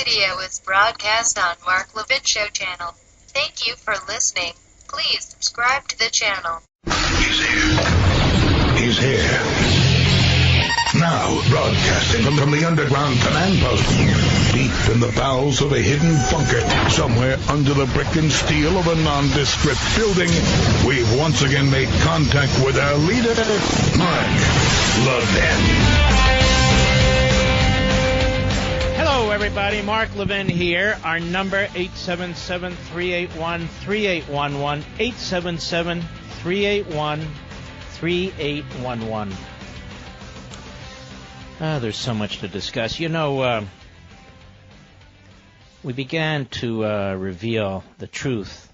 video is broadcast on Mark Levin Show channel. Thank you for listening. Please subscribe to the channel. He's here. He's here. Now, broadcasting from the underground command post, deep in the bowels of a hidden bunker, somewhere under the brick and steel of a nondescript building, we've once again made contact with our leader, Mark Levin. Hello, everybody. Mark Levin here. Our number, 877-381-3811, 877-381-3811. There's so much to discuss. You know, we began to reveal the truth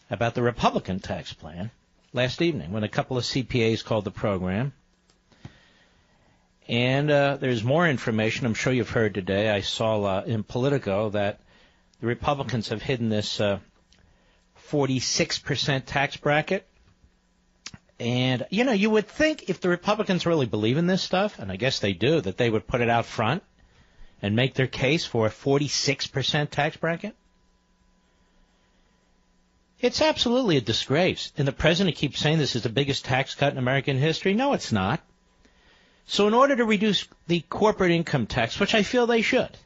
about the Republican tax plan last evening when a couple of CPAs called the program. And there's more information I'm sure you've heard today. I saw in Politico that the Republicans have hidden this 46% tax bracket. And, you know, you would think if the Republicans really believe in this stuff, and I guess they do, that they would put it out front and make their case for a 46% tax bracket. It's absolutely a disgrace. And the president keeps saying this is the biggest tax cut in American history. No, it's not. So in order to reduce the corporate income tax, which I feel they should,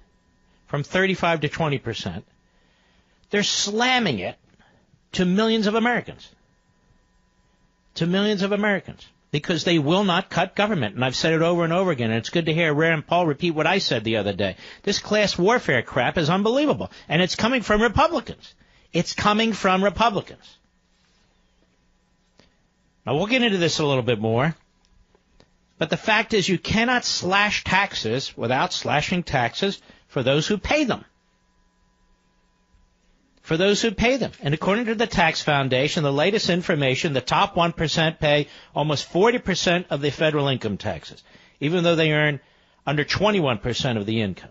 from 35 to 20%, they're slamming it to millions of Americans. To millions of Americans. Because they will not cut government. And I've said it over and over again, and it's good to hear Rand Paul repeat what I said the other day. This class warfare crap is unbelievable. And it's coming from Republicans. It's coming from Republicans. Now, we'll get into this a little bit more. But the fact is you cannot slash taxes without slashing taxes for those who pay them. For those who pay them. And according to the Tax Foundation, the latest information, the top 1% pay almost 40% of the federal income taxes, even though they earn under 21% of the income.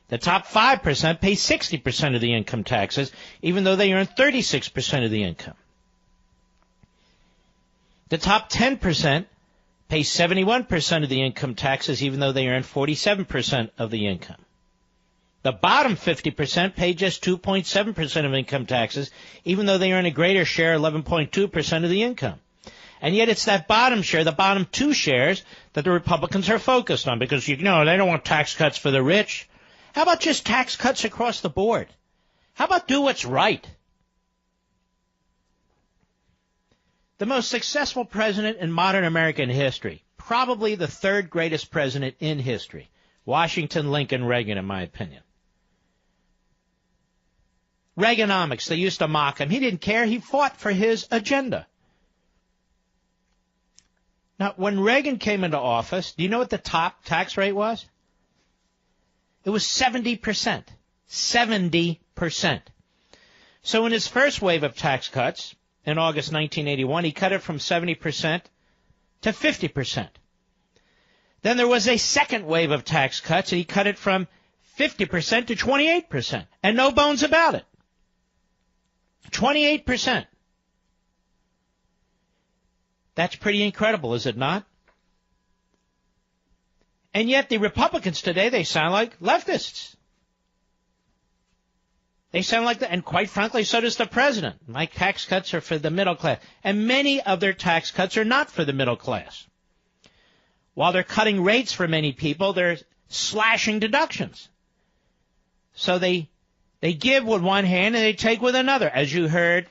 The top 5% pay 60% of the income taxes, even though they earn 36% of the income. The top 10% pay 71% of the income taxes, even though they earn 47% of the income. The bottom 50% pay just 2.7% of income taxes, even though they earn a greater share, 11.2% of the income. And yet it's that bottom share, the bottom two shares, that the Republicans are focused on, because, you know, they don't want tax cuts for the rich. How about just tax cuts across the board? How about do what's right? The most successful president in modern American history, probably the third greatest president in history, Washington, Lincoln, Reagan, in my opinion. Reaganomics, they used to mock him. He didn't care. He fought for his agenda. Now, when Reagan came into office, do you know what the top tax rate was? It was 70%. 70%. So in his first wave of tax cuts, in August 1981, he cut it from 70% to 50%. Then there was a second wave of tax cuts, and he cut it from 50% to 28%. And no bones about it. 28%. That's pretty incredible, is it not? And yet the Republicans today, they sound like leftists. They sound like that, and quite frankly, so does the president. My tax cuts are for the middle class. And many of their tax cuts are not for the middle class. While they're cutting rates for many people, they're slashing deductions. So they give with one hand and they take with another, as you heard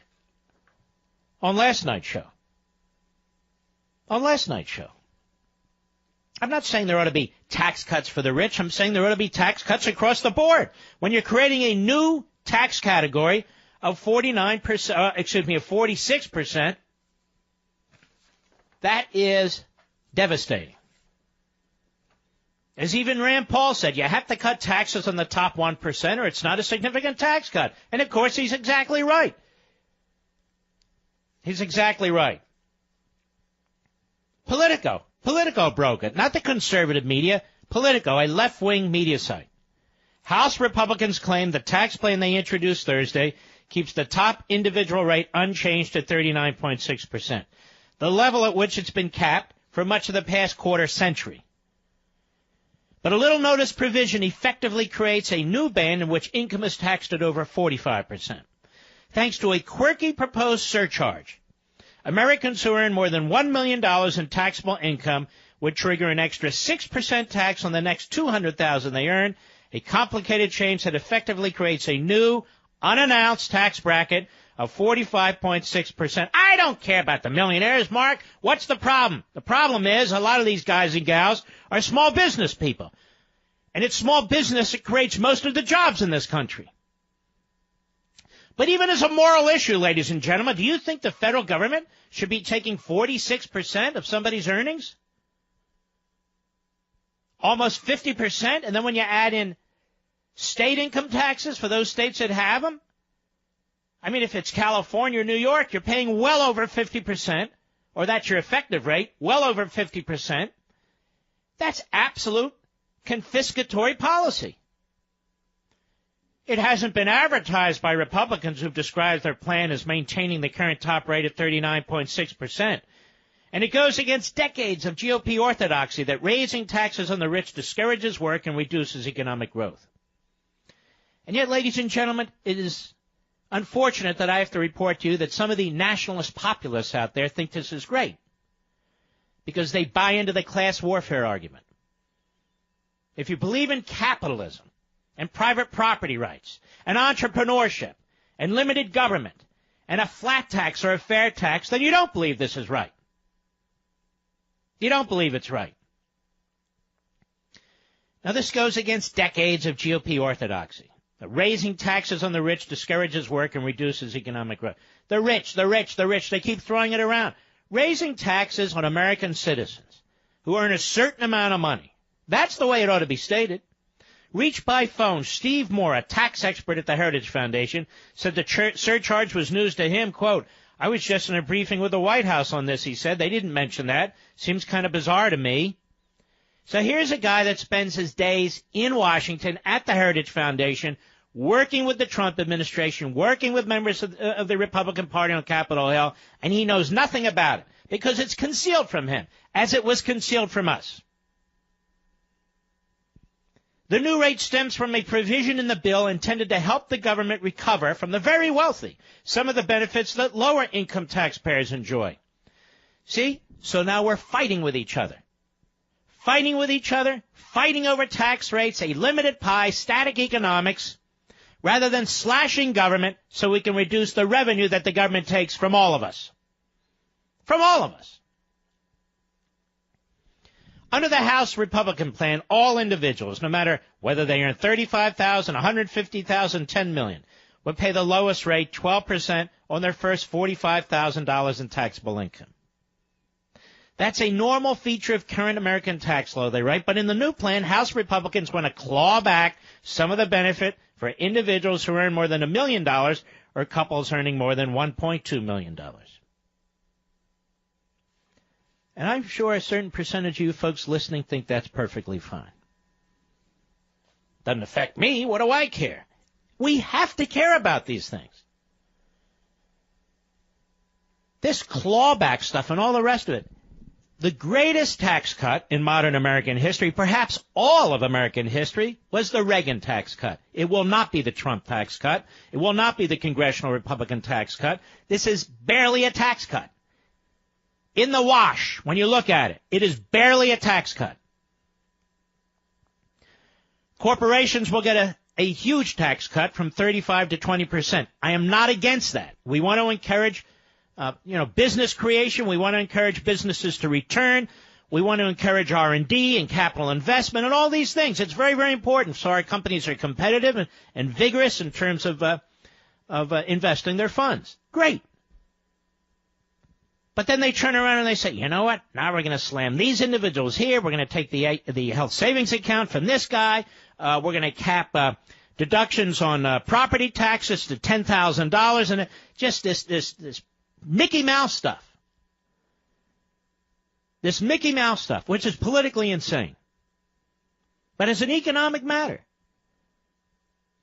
on last night's show. On last night's show. I'm not saying there ought to be tax cuts for the rich. I'm saying there ought to be tax cuts across the board. When you're creating a new tax category of 46%, that is devastating. As even Rand Paul said, you have to cut taxes on the top 1% or it's not a significant tax cut. And of course, he's exactly right. He's exactly right. Politico broke it. Not the conservative media. Politico, a left-wing media site. House Republicans claim the tax plan they introduced Thursday keeps the top individual rate unchanged at 39.6%, the level at which it's been capped for much of the past quarter century. But a little notice provision effectively creates a new band in which income is taxed at over 45%. Thanks to a quirky proposed surcharge, Americans who earn more than $1 million in taxable income would trigger an extra 6% tax on the next $200,000 they earn, a complicated change that effectively creates a new, unannounced tax bracket of 45.6%. I don't care about the millionaires, Mark. What's the problem? The problem is a lot of these guys and gals are small business people. And it's small business that creates most of the jobs in this country. But even as a moral issue, ladies and gentlemen, do you think the federal government should be taking 46% of somebody's earnings? Almost 50%? And then when you add in state income taxes for those states that have them, I mean, if it's California or New York, you're paying well over 50%, or that's your effective rate, well over 50%. That's absolute confiscatory policy. It hasn't been advertised by Republicans who've described their plan as maintaining the current top rate at 39.6%. And it goes against decades of GOP orthodoxy that raising taxes on the rich discourages work and reduces economic growth. And yet, ladies and gentlemen, it is unfortunate that I have to report to you that some of the nationalist populists out there think this is great because they buy into the class warfare argument. If you believe in capitalism and private property rights and entrepreneurship and limited government and a flat tax or a fair tax, then you don't believe this is right. You don't believe it's right. Now, this goes against decades of GOP orthodoxy. Raising taxes on the rich discourages work and reduces economic growth. The rich, the rich, the rich, they keep throwing it around. Raising taxes on American citizens who earn a certain amount of money. That's the way it ought to be stated. Reached by phone, Steve Moore, a tax expert at the Heritage Foundation, said the surcharge was news to him. Quote, I was just in a briefing with the White House on this, he said. They didn't mention that. Seems kind of bizarre to me. So here's a guy that spends his days in Washington at the Heritage Foundation, working with the Trump administration, working with members of the Republican Party on Capitol Hill, and he knows nothing about it because it's concealed from him, as it was concealed from us. The new rate stems from a provision in the bill intended to help the government recover from the very wealthy some of the benefits that lower income taxpayers enjoy. See? So now we're fighting with each other. Fighting with each other, fighting over tax rates, a limited pie, static economics, rather than slashing government so we can reduce the revenue that the government takes from all of us. From all of us. Under the House Republican plan, all individuals, no matter whether they earn $35,000, $150,000, $10 million, would pay the lowest rate, 12%, on their first $45,000 in taxable income. That's a normal feature of current American tax law, they write. But in the new plan, House Republicans want to claw back some of the benefit for individuals who earn more than $1 million or couples earning more than $1.2 million. And I'm sure a certain percentage of you folks listening think that's perfectly fine. Doesn't affect me. What do I care? We have to care about these things. This clawback stuff and all the rest of it. The greatest tax cut in modern American history, perhaps all of American history, was the Reagan tax cut. It will not be the Trump tax cut. It will not be the Congressional Republican tax cut. This is barely a tax cut. In the wash, when you look at it, it is barely a tax cut. Corporations will get a huge tax cut from 35 to 20%. I am not against that. We want to encourage business creation. We want to encourage businesses to return. We want to encourage R&D and capital investment and all these things. It's very, very important so our companies are competitive and vigorous in terms of investing their funds. Great. But then they turn around and they say, you know what? Now we're going to slam these individuals here. We're going to take the health savings account from this guy. We're going to cap deductions on property taxes to $10,000 and just this Mickey Mouse stuff. This Mickey Mouse stuff, which is politically insane. But it's an economic matter.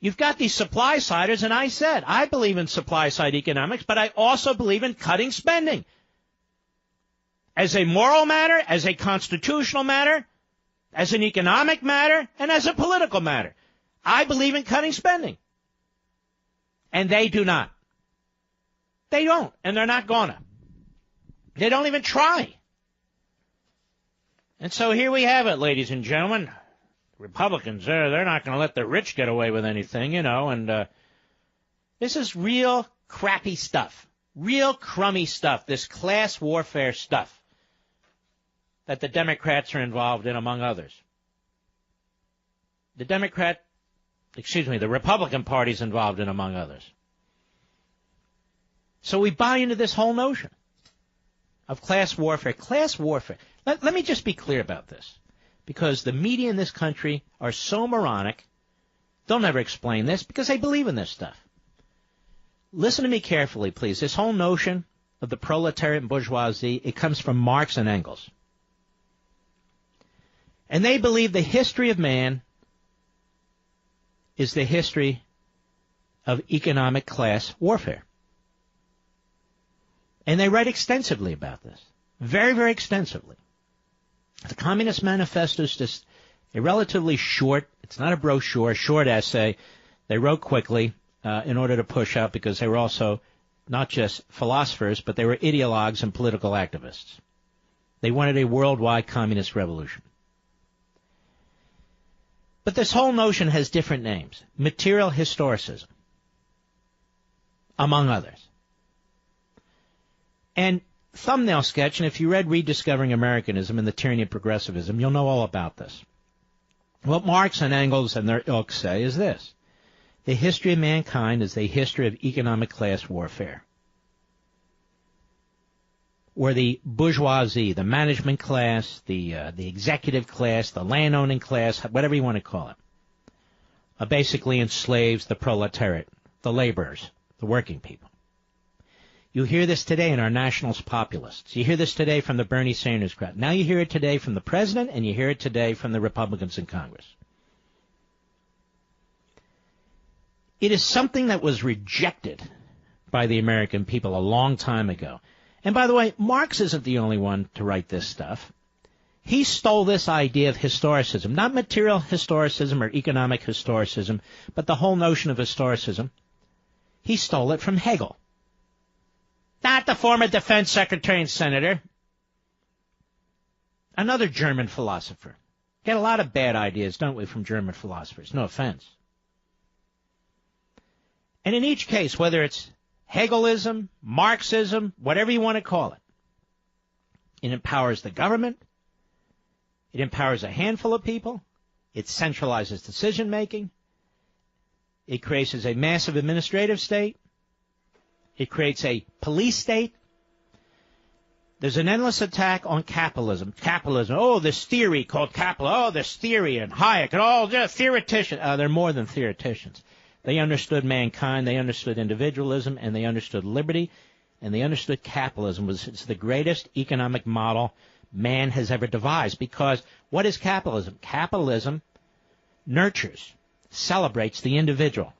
You've got these supply-siders, and I said, I believe in supply-side economics, but I also believe in cutting spending. As a moral matter, as a constitutional matter, as an economic matter and as a political matter. I believe in cutting spending. And they do not. They don't, and they're not gonna. They don't even try. And so here we have it, ladies and gentlemen. Republicans, they're not going to let the rich get away with anything, and this is real crappy stuff, real crummy stuff, this class warfare stuff that the Democrats are involved in, among others. The Republican Party's involved in, among others. So we buy into this whole notion of class warfare. Class warfare. Let me just be clear about this, because the media in this country are so moronic, they'll never explain this because they believe in this stuff. Listen to me carefully, please. This whole notion of the proletariat and bourgeoisie, it comes from Marx and Engels. And they believe the history of man is the history of economic class warfare. And they write extensively about this. Very, very extensively. The Communist Manifesto is just a relatively short, it's not a brochure, a short essay. They wrote quickly in order to push out, because they were also not just philosophers, but they were ideologues and political activists. They wanted a worldwide communist revolution. But this whole notion has different names. Material historicism, among others. And thumbnail sketch, and if you read Rediscovering Americanism and the Tyranny of Progressivism, you'll know all about this. What Marx and Engels and their ilk say is this: the history of mankind is the history of economic class warfare, where the bourgeoisie, the management class, the executive class, the landowning class, whatever you want to call it, basically enslaves the proletariat, the laborers, the working people. You hear this today in our nationalist populists. You hear this today from the Bernie Sanders crowd. Now you hear it today from the president, and you hear it today from the Republicans in Congress. It is something that was rejected by the American people a long time ago. And by the way, Marx isn't the only one to write this stuff. He stole this idea of historicism, not material historicism or economic historicism, but the whole notion of historicism. He stole it from Hegel. Not the former defense secretary and senator. Another German philosopher. Get a lot of bad ideas, don't we, from German philosophers? No offense. And in each case, whether it's Hegelism, Marxism, whatever you want to call it, it empowers the government. It empowers a handful of people. It centralizes decision-making. It creates a massive administrative state. It creates a police state. There's an endless attack on capitalism. Capitalism. Oh, this theory called capitalism. Oh, this theory and Hayek and all theoreticians. They're more than theoreticians. They understood mankind. They understood individualism, and they understood liberty, and they understood capitalism. It's the greatest economic model man has ever devised. Because what is capitalism? Capitalism nurtures, celebrates the individual,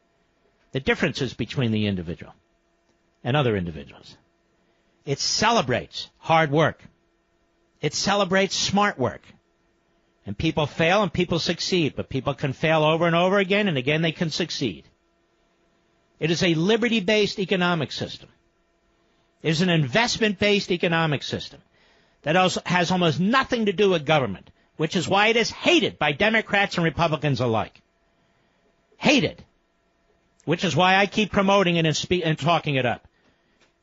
the differences between the individual and other individuals. It celebrates hard work. It celebrates smart work. And people fail and people succeed, but people can fail over and over again, and again they can succeed. It is a liberty-based economic system. It is an investment-based economic system that also has almost nothing to do with government, which is why it is hated by Democrats and Republicans alike. Hated. Which is why I keep promoting it and talking it up.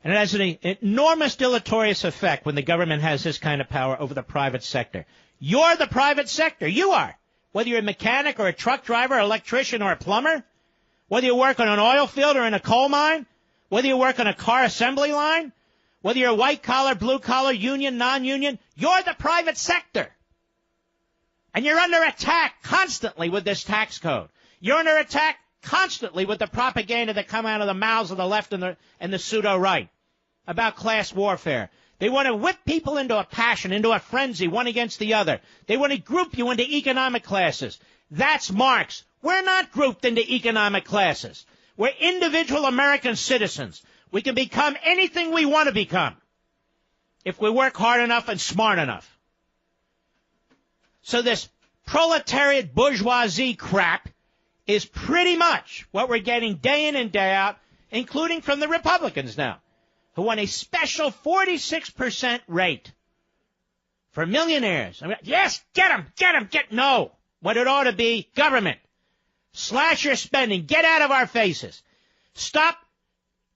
And it has an enormous deleterious effect when the government has this kind of power over the private sector. You're the private sector. You are. Whether you're a mechanic or a truck driver, electrician or a plumber, whether you work on an oil field or in a coal mine, whether you work on a car assembly line, whether you're white collar, blue collar, union, non-union, you're the private sector. And you're under attack constantly with this tax code. You're under attack constantly with the propaganda that come out of the mouths of the left and the pseudo-right about class warfare. They want to whip people into a passion, into a frenzy, one against the other. They want to group you into economic classes. That's Marx. We're not grouped into economic classes. We're individual American citizens. We can become anything we want to become if we work hard enough and smart enough. So this proletariat bourgeoisie crap is pretty much what we're getting day in and day out, including from the Republicans now, who want a special 46% rate for millionaires. I mean, yes, get them. No. What it ought to be, government. Slash your spending. Get out of our faces. Stop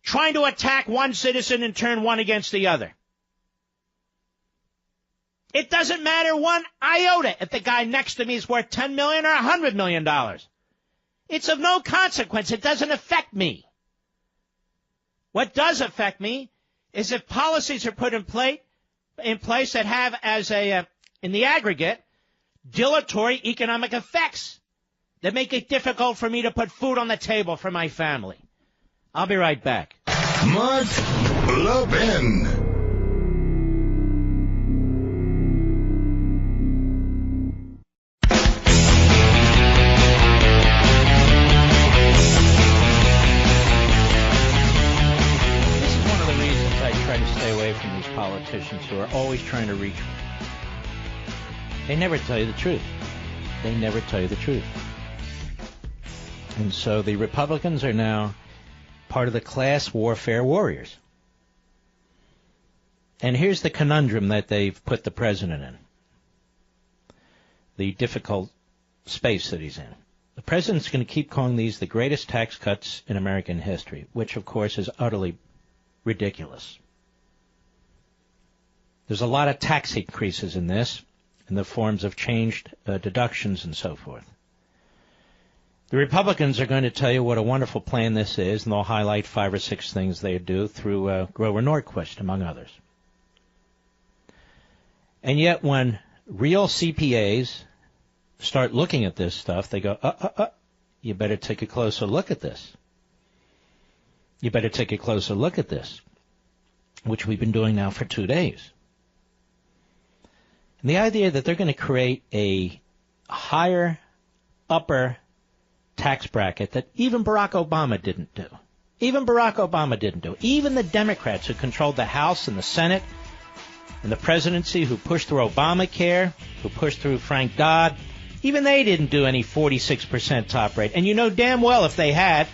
trying to attack one citizen and turn one against the other. It doesn't matter one iota if the guy next to me is worth $10 million or $100 million. It's of no consequence. It doesn't affect me. What does affect me is if policies are put in place that have as in the aggregate, dilatory economic effects that make it difficult for me to put food on the table for my family. I'll be right back. Mark Levin. From these politicians who are always trying to reach. They never tell you the truth. They never tell you the truth. And so the Republicans are now part of the class warfare warriors. And here's the conundrum that they've put the president in. The difficult space that he's in. The president's going to keep calling these the greatest tax cuts in American history, which, of course, is utterly ridiculous. There's a lot of tax increases in this, in the forms of changed deductions and so forth. The Republicans are going to tell you what a wonderful plan this is, and they'll highlight 5 or 6 things they do through Grover Norquist, among others. And yet when real CPAs start looking at this stuff, they go, you better take a closer look at this. You better take a closer look at this, which we've been doing now for 2 days. And the idea that they're going to create a higher upper tax bracket that even Barack Obama didn't do. Even Barack Obama didn't do. Even the Democrats who controlled the House and the Senate and the presidency, who pushed through Obamacare, who pushed through Frank Dodd, even they didn't do any 46% top rate. And you know damn well if they had,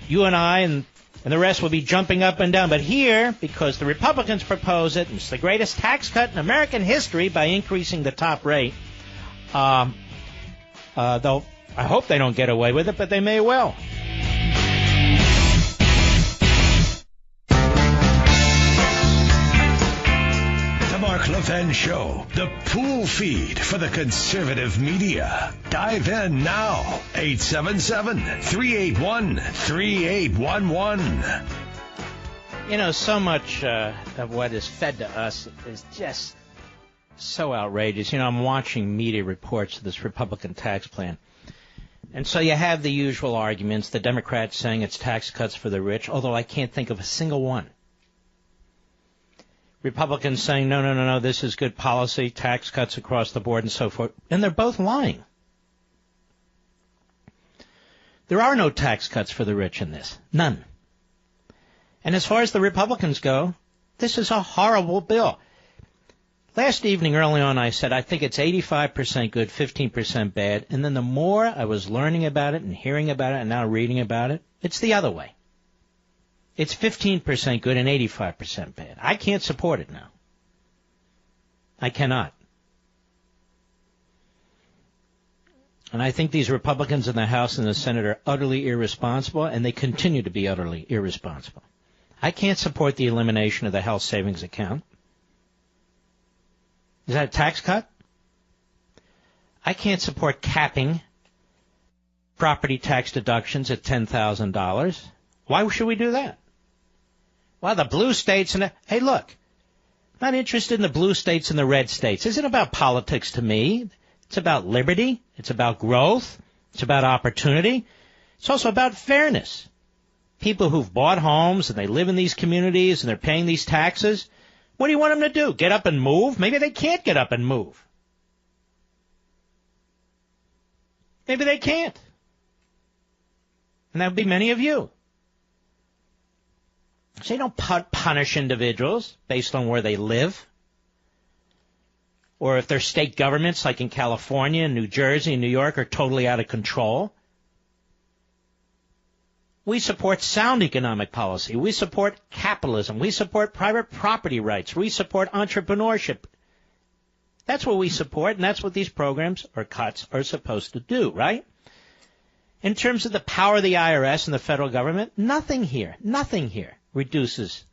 you and I and the rest will be jumping up and down. But here, because the Republicans propose it, and it's the greatest tax cut in American history by increasing the top rate, I hope they don't get away with it, but they may well. The Mark Levin Show, the pool feed for the conservative media. Dive in now. 877-381-3811. You know, so much of what is fed to us is just so outrageous. You know, I'm watching media reports of this Republican tax plan. And so you have the usual arguments, the Democrats saying it's tax cuts for the rich, although I can't think of a single one. Republicans saying, no, this is good policy, tax cuts across the board and so forth. And they're both lying. There are no tax cuts for the rich in this. None. And as far as the Republicans go, this is a horrible bill. Last evening, early on, I said, I think it's 85% good, 15% bad. And then the more I was learning about it and hearing about it and now reading about it, it's the other way. It's 15% good and 85% bad. I can't support it now. I cannot. And I think these Republicans in the House and the Senate are utterly irresponsible, and they continue to be utterly irresponsible. I can't support the elimination of the health savings account. Is that a tax cut? I can't support capping property tax deductions at $10,000. Why should we do that? Well, the blue states and hey, look, I'm not interested in the blue states and the red states. This isn't about politics to me. It's about liberty. It's about growth. It's about opportunity. It's also about fairness. People who've bought homes and they live in these communities and they're paying these taxes, what do you want them to do? Get up and move? Maybe they can't get up and move. Maybe they can't. And that would be many of you. So you don't punish individuals based on where they live. or if their state governments, like in California and New Jersey and New York, are totally out of control. We support sound economic policy. We support capitalism. We support private property rights. We support entrepreneurship. That's what we support, and that's what these programs or cuts are supposed to do, right? In terms of the power of the IRS and the federal government, nothing here reduces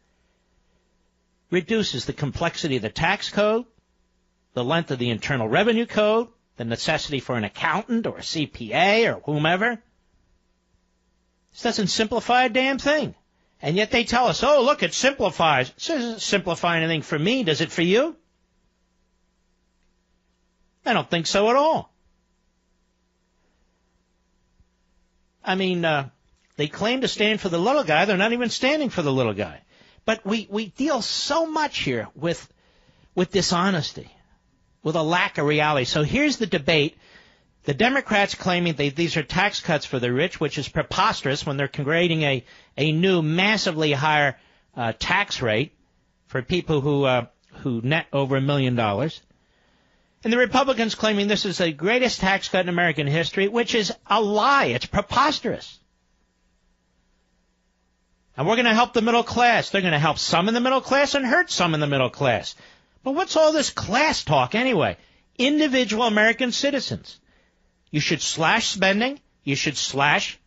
the complexity of the tax code, the length of the Internal Revenue Code, the necessity for an accountant or a CPA or whomever. This doesn't simplify a damn thing. And yet they tell us, oh, look, it simplifies. It doesn't simplify anything for me. Does it for you? I don't think so at all. I mean, they claim to stand for the little guy. They're not even standing for the little guy. But we deal so much here with dishonesty, with a lack of reality. So here's the debate. The Democrats claiming these are tax cuts for the rich, which is preposterous when they're creating a new massively higher tax rate for people who net over $1 million. And the Republicans claiming this is the greatest tax cut in American history, which is a lie. It's preposterous. And we're going to help the middle class. They're going to help some in the middle class and hurt some in the middle class. But what's all this class talk anyway? Individual American citizens. You should slash spending. You should slash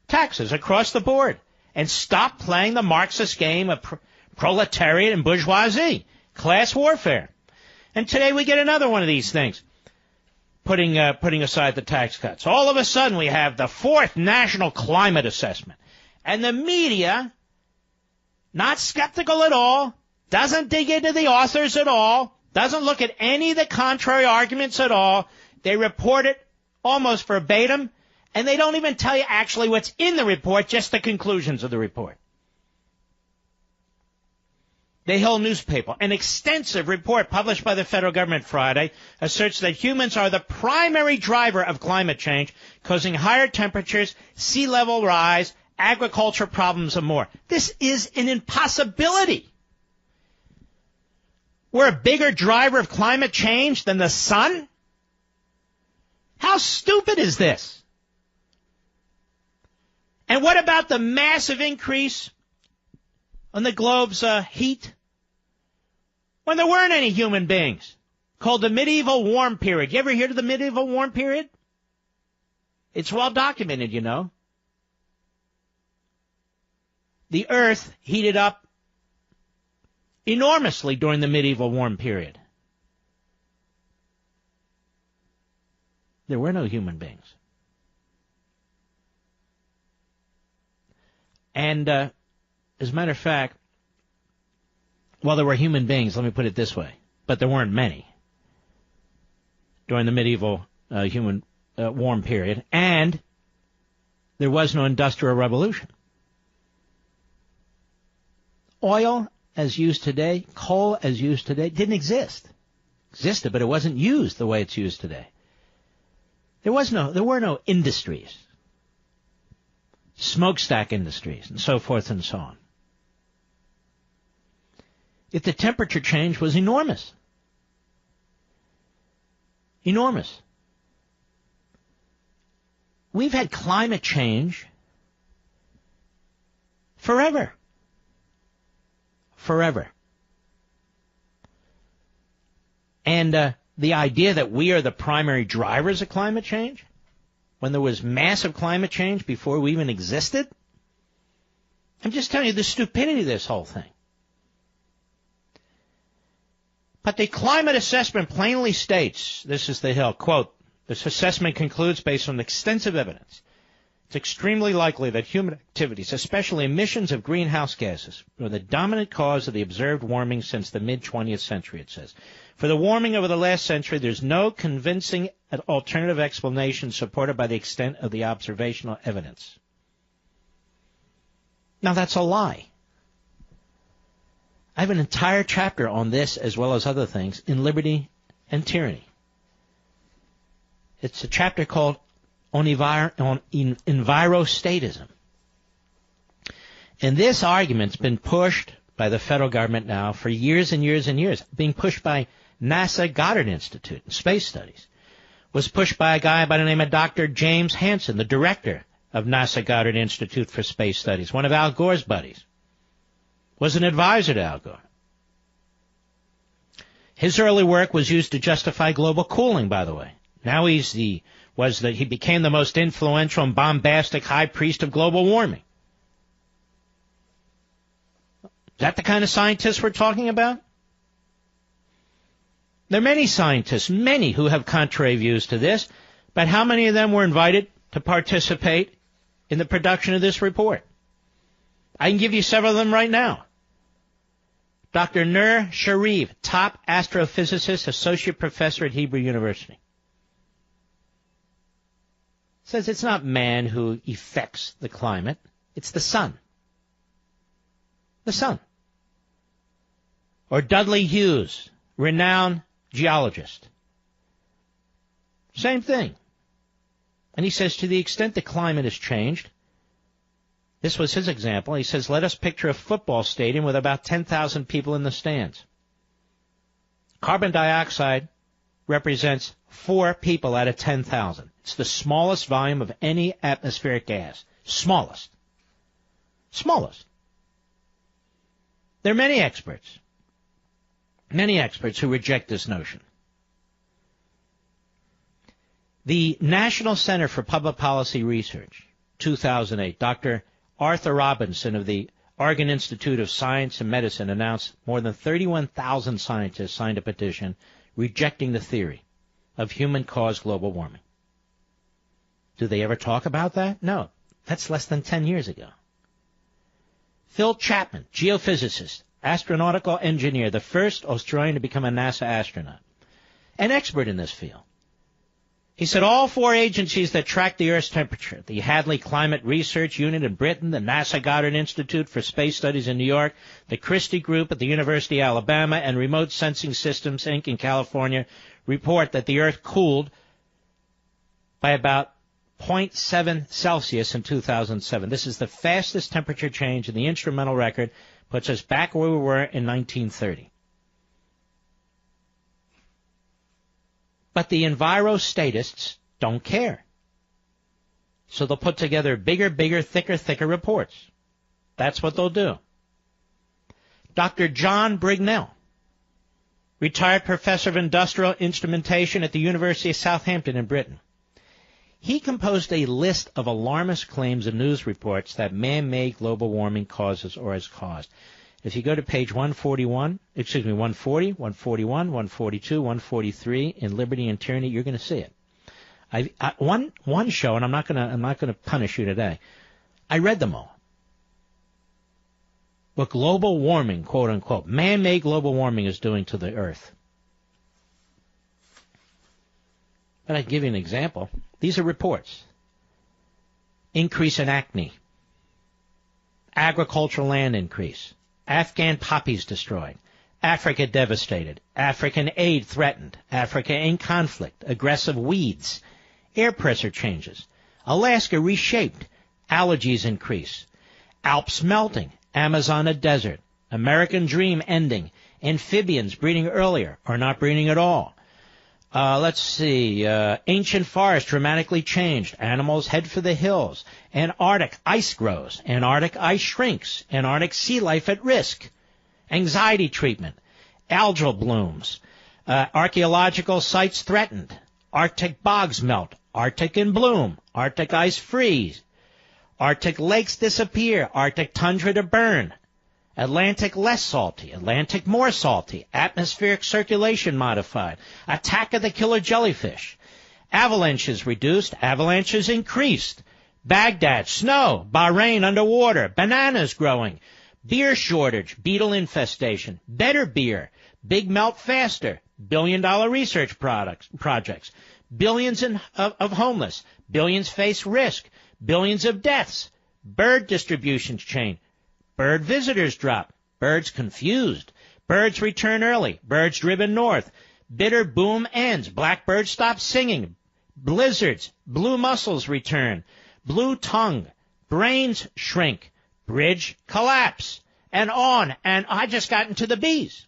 taxes across the board. And stop playing the Marxist game of proletariat and bourgeoisie. Class warfare. And today we get another one of these things. Putting aside the tax cuts. All of a sudden we have the fourth national climate assessment. And the media, not skeptical at all, doesn't dig into the authors at all, doesn't look at any of the contrary arguments at all. They report it almost verbatim, and they don't even tell you actually what's in the report, just the conclusions of the report. The Hill newspaper, an extensive report published by the federal government Friday, asserts that humans are the primary driver of climate change, causing higher temperatures, sea level rise, agriculture problems, and more. This is an impossibility. We're a bigger driver of climate change than the sun? How stupid is this? And what about the massive increase on the globe's heat? When there weren't any human beings, called the medieval warm period. You ever hear of the medieval warm period? It's well documented, you know. The earth heated up enormously during the medieval warm period. There were no human beings. And as a matter of fact, well, there were human beings, let me put it this way, but there weren't many during the medieval human warm period, and there was no industrial revolution. Oil as used today, coal as used today, didn't exist. Existed, but it wasn't used the way it's used today. There were no industries, smokestack industries, and so forth and so on. Yet the temperature change was enormous. Enormous. We've had climate change forever. Forever. And the idea that we are the primary drivers of climate change, when there was massive climate change before we even existed, I'm just telling you the stupidity of this whole thing. But the climate assessment plainly states, this is the Hill, quote, this assessment concludes based on extensive evidence. It's extremely likely that human activities, especially emissions of greenhouse gases, are the dominant cause of the observed warming since the mid-20th century, it says. For the warming over the last century, there's no convincing alternative explanation supported by the extent of the observational evidence. Now, that's a lie. I have an entire chapter on this, as well as other things, in Liberty and Tyranny. It's a chapter called on envirostatism. And this argument's been pushed by the federal government now for years and years and years, being pushed by NASA Goddard Institute in Space Studies was pushed by a guy by the name of Dr. James Hansen, the director of NASA Goddard Institute for Space Studies, one of Al Gore's buddies, was an advisor to Al Gore. His early work was used to justify global cooling, by the way. Now he became the most influential and bombastic high priest of global warming. Is that the kind of scientists we're talking about? There are many scientists, many who have contrary views to this, but how many of them were invited to participate in the production of this report? I can give you several of them right now. Dr. Nur Sharif, top astrophysicist, associate professor at Hebrew University, says it's not man who affects the climate, it's the sun. The sun. Or Dudley Hughes, renowned geologist. Same thing. And he says to the extent the climate has changed, this was his example. He says, let us picture a football stadium with about 10,000 people in the stands. Carbon dioxide represents 4 people out of 10,000. It's the smallest volume of any atmospheric gas. Smallest. Smallest. There are many experts who reject this notion. The National Center for Public Policy Research, 2008, Dr. Arthur Robinson of the Oregon Institute of Science and Medicine announced more than 31,000 scientists signed a petition rejecting the theory of human-caused global warming. Do they ever talk about that? No. That's less than 10 years ago. Phil Chapman, geophysicist, astronautical engineer, the first Australian to become a NASA astronaut, an expert in this field. He said all 4 agencies that track the Earth's temperature, the Hadley Climate Research Unit in Britain, the NASA Goddard Institute for Space Studies in New York, the Christie Group at the University of Alabama, and Remote Sensing Systems, Inc. in California, report that the Earth cooled by about 0.7 Celsius in 2007. This is the fastest temperature change in the instrumental record, puts us back where we were in 1930. But the envirostatists don't care. So they'll put together bigger, thicker reports. That's what they'll do. Dr. John Brignell, retired professor of industrial instrumentation at the University of Southampton in Britain. He composed a list of alarmist claims and news reports that man-made global warming causes or has caused. If you go to page 140, 141, 142, 143 in Liberty and Tyranny, you're going to see it. One show, and I'm not going to punish you today. I read them all. What global warming, quote unquote, man-made global warming is doing to the Earth. But I can give you an example. These are reports. Increase in acne. Agricultural land increase. Afghan poppies destroyed. Africa devastated. African aid threatened. Africa in conflict. Aggressive weeds. Air pressure changes. Alaska reshaped. Allergies increase. Alps melting. Amazon a desert. American dream ending. Amphibians breeding earlier or not breeding at all. Let's see. Ancient forest dramatically changed. Animals head for the hills. Antarctic ice grows. Antarctic ice shrinks. Antarctic sea life at risk. Anxiety treatment. Algal blooms. Archaeological sites threatened. Arctic bogs melt. Arctic in bloom. Arctic ice freeze. Arctic lakes disappear. Arctic tundra to burn. Atlantic less salty, Atlantic more salty, atmospheric circulation modified, attack of the killer jellyfish, avalanches reduced, avalanches increased, Baghdad, snow, Bahrain underwater, bananas growing, beer shortage, beetle infestation, better beer, big melt faster, billion-dollar research projects, billions of homeless, billions face risk, billions of deaths, bird distributions chain, bird visitors drop. Birds confused. Birds return early. Birds driven north. Bitter boom ends. Blackbirds stop singing. Blizzards. Blue mussels return. Blue tongue. Brains shrink. Bridge collapse. And on. And I just got into the bees.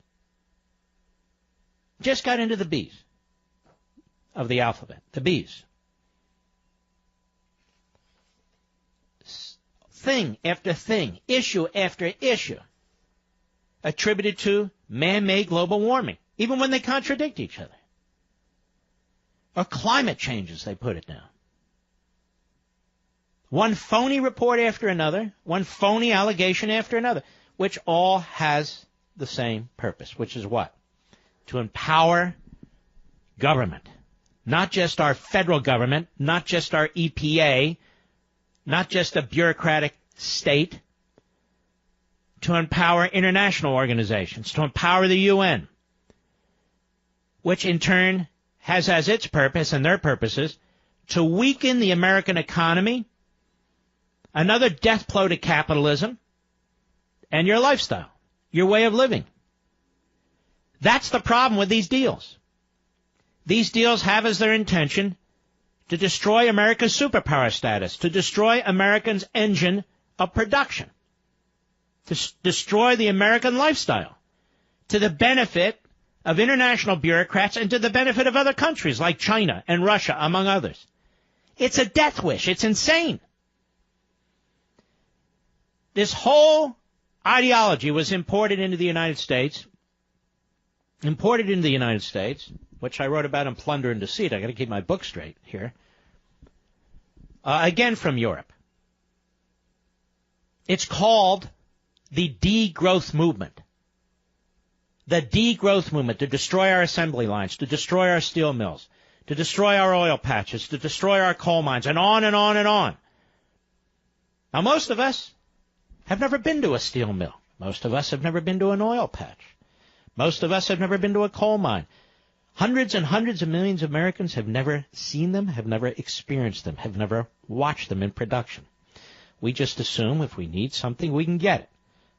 Just got into the B's of the alphabet, the B's. Thing after thing, issue after issue, attributed to man-made global warming, even when they contradict each other. Or climate change, as they put it now. One phony report after another, one phony allegation after another, which all has the same purpose, which is what? To empower government. Not just our federal government, not just our EPA, not just a bureaucratic state, to empower international organizations, to empower the UN, which in turn has as its purpose and their purposes to weaken the American economy, another death blow to capitalism, and your lifestyle, your way of living. That's the problem with these deals. These deals have as their intention to destroy America's superpower status, to destroy Americans' engine of production, to destroy the American lifestyle, to the benefit of international bureaucrats and to the benefit of other countries like China and Russia, among others. It's a death wish. It's insane. This whole ideology was imported into the United States, which I wrote about in Plunder and Deceit. I got to keep my book straight here. Again from Europe. It's called the degrowth movement. The degrowth movement, to destroy our assembly lines, to destroy our steel mills, to destroy our oil patches, to destroy our coal mines, and on and on and on. Now, most of us have never been to a steel mill. Most of us have never been to an oil patch. Most of us have never been to a coal mine. Hundreds and hundreds of millions of Americans have never seen them, have never experienced them, have never watched them in production. We just assume if we need something, we can get it.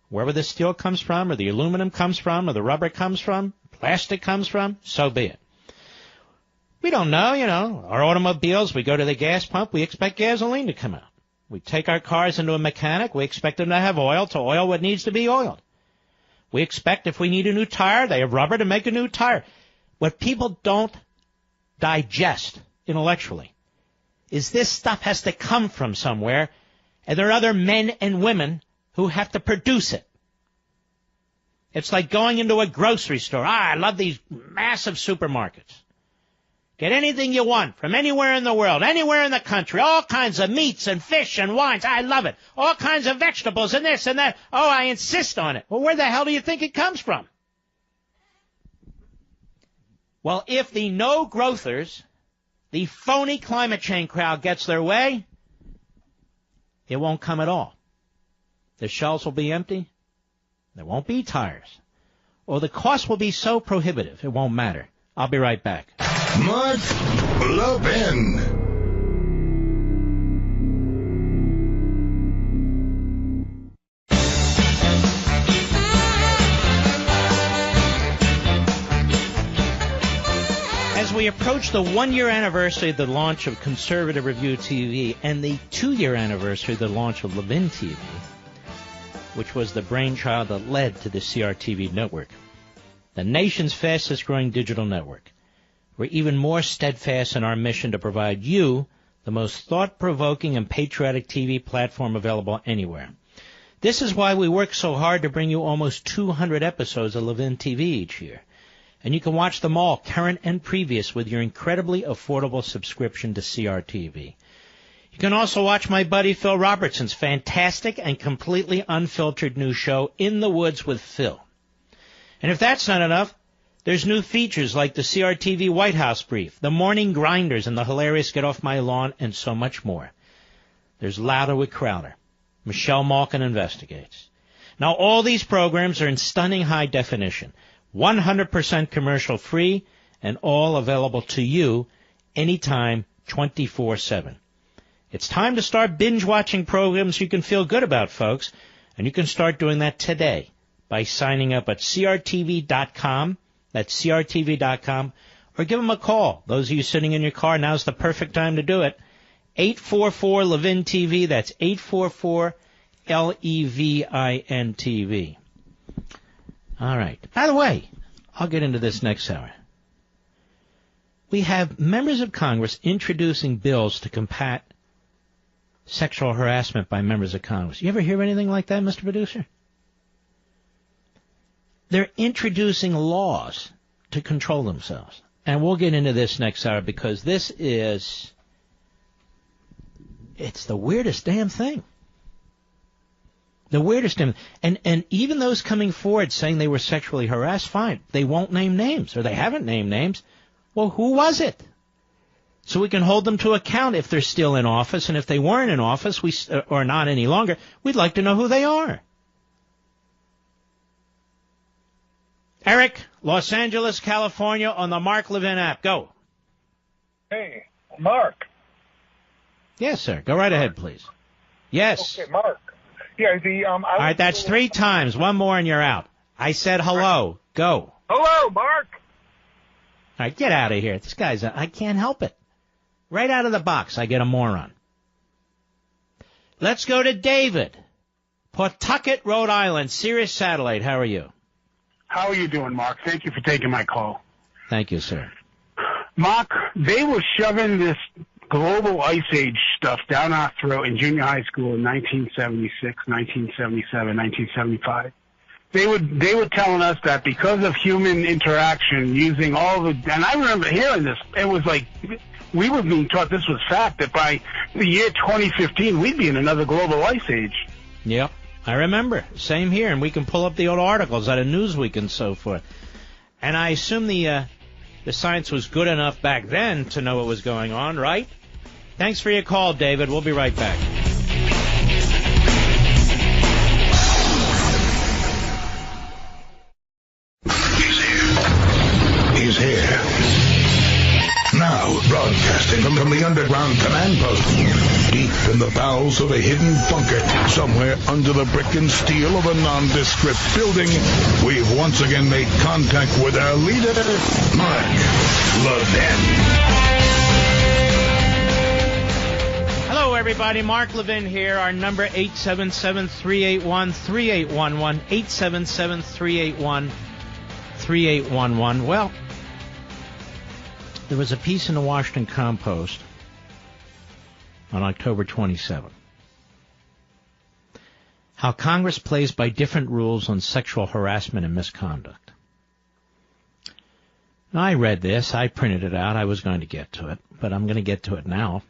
Wherever the steel comes from, or the aluminum comes from, or the rubber comes from, plastic comes from, so be it. We don't know, our automobiles, we go to the gas pump, we expect gasoline to come out. We take our cars into a mechanic, we expect them to have oil to oil what needs to be oiled. We expect if we need a new tire, they have rubber to make a new tire. What people don't digest intellectually is this stuff has to come from somewhere, and there are other men and women who have to produce it. It's like going into a grocery store. I love these massive supermarkets. Get anything you want from anywhere in the world, anywhere in the country, all kinds of meats and fish and wines. I love it. All kinds of vegetables and this and that. Oh, I insist on it. Well, where the hell do you think it comes from? Well, if the no-growthers, the phony climate change crowd gets their way, it won't come at all. The shelves will be empty. There won't be tires. Or the cost will be so prohibitive, it won't matter. I'll be right back. Mark Levin. As we approach the 1-year anniversary of the launch of Conservative Review TV and the 2-year anniversary of the launch of Levin TV, which was the brainchild that led to the CRTV network, the nation's fastest-growing digital network, we're even more steadfast in our mission to provide you the most thought-provoking and patriotic TV platform available anywhere. This is why we work so hard to bring you almost 200 episodes of Levin TV each year. And you can watch them all, current and previous, with your incredibly affordable subscription to CRTV. You can also watch my buddy Phil Robertson's fantastic and completely unfiltered new show, In the Woods with Phil. And if that's not enough, there's new features like the CRTV White House Brief, the Morning Grinders, and the hilarious Get Off My Lawn, and so much more. There's Louder with Crowder. Michelle Malkin Investigates. Now, all these programs are in stunning high definition, 100% commercial-free, and all available to you anytime, 24/7. It's time to start binge-watching programs you can feel good about, folks, and you can start doing that today by signing up at crtv.com. That's crtv.com, or give them a call. Those of you sitting in your car, now's the perfect time to do it. 844-LEVIN-TV. That's 844-LEVIN-TV. All right. By the way, I'll get into this next hour. we have members of Congress introducing bills to combat sexual harassment by members of Congress. You ever hear anything like that, Mr. Producer? They're introducing laws to control themselves. And we'll get into this next hour because it's the weirdest damn thing. The weirdest damn thing. And even those coming forward saying they were sexually harassed, fine. They won't name names, or they haven't named names. Well, who was it? So we can hold them to account if they're still in office, and if they weren't in office, or not any longer, we'd like to know who they are. Eric, Los Angeles, California, on the Mark Levin app. Go. Hey, Mark. Yes, sir. Go right ahead, please. Yes. Okay, Mark. Yeah, all right, that's 3 times. One more and you're out. I said hello. Go. Hello, Mark. All right, get out of here. This guy's I can't help it. Right out of the box, I get a moron. Let's go to David. Pawtucket, Rhode Island, Sirius Satellite. How are you? How are you doing, Mark? Thank you for taking my call. Thank you, sir. Mark, they were shoving this global ice age stuff down our throat in junior high school in 1976, 1977, 1975. They were telling us that because of human interaction, using all the, and I remember hearing this, it was like we were being taught this was fact, that by the year 2015 we'd be in another global ice age. Yep, I remember. Same here, and we can pull up the old articles out of Newsweek and so forth. And I assume the science was good enough back then to know what was going on, right? Thanks for your call, David. We'll be right back. He's here. Now, broadcasting from the underground command post, deep in the bowels of a hidden bunker, somewhere under the brick and steel of a nondescript building, we've once again made contact with our leader, Mark Levin. Hello, everybody. Mark Levin here. Our number, 877-381-3811, 877-381-3811. Well, there was a piece in the Washington Compost on October 27. How Congress plays by different rules on sexual harassment and misconduct. Now, I read this. I printed it out. I was going to get to it, but I'm going to get to it now.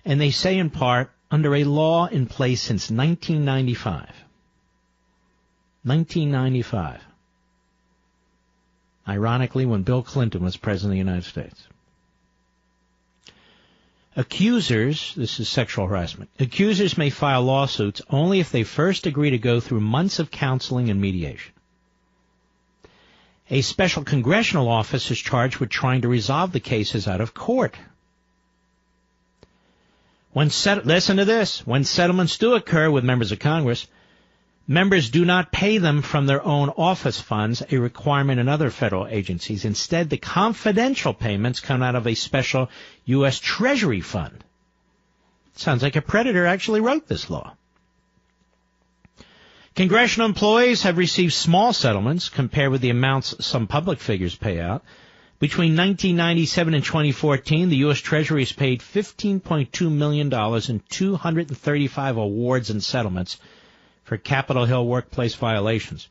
And they say in part, under a law in place since 1995. 1995. Ironically, when Bill Clinton was President of the United States. Accusers, this is sexual harassment, accusers may file lawsuits only if they first agree to go through months of counseling and mediation. A special congressional office is charged with trying to resolve the cases out of court. Listen to this. When settlements do occur with members of Congress, members do not pay them from their own office funds, a requirement in other federal agencies. Instead, the confidential payments come out of a special U.S. Treasury fund. Sounds like a predator actually wrote this law. Congressional employees have received small settlements compared with the amounts some public figures pay out. Between 1997 and 2014, the U.S. Treasury has paid $15.2 million in 235 awards and settlements for Capitol Hill workplace violations,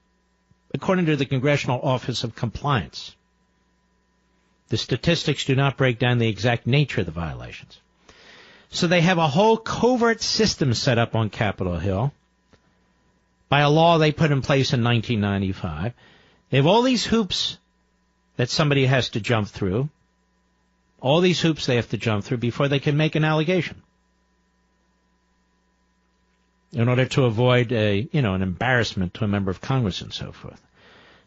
according to the Congressional Office of Compliance. The statistics do not break down the exact nature of the violations. So they have a whole covert system set up on Capitol Hill by a law they put in place in 1995. They have all these hoops that somebody has to jump through, all these hoops they have to jump through before they can make an allegation, in order to avoid an embarrassment to a member of Congress and so forth.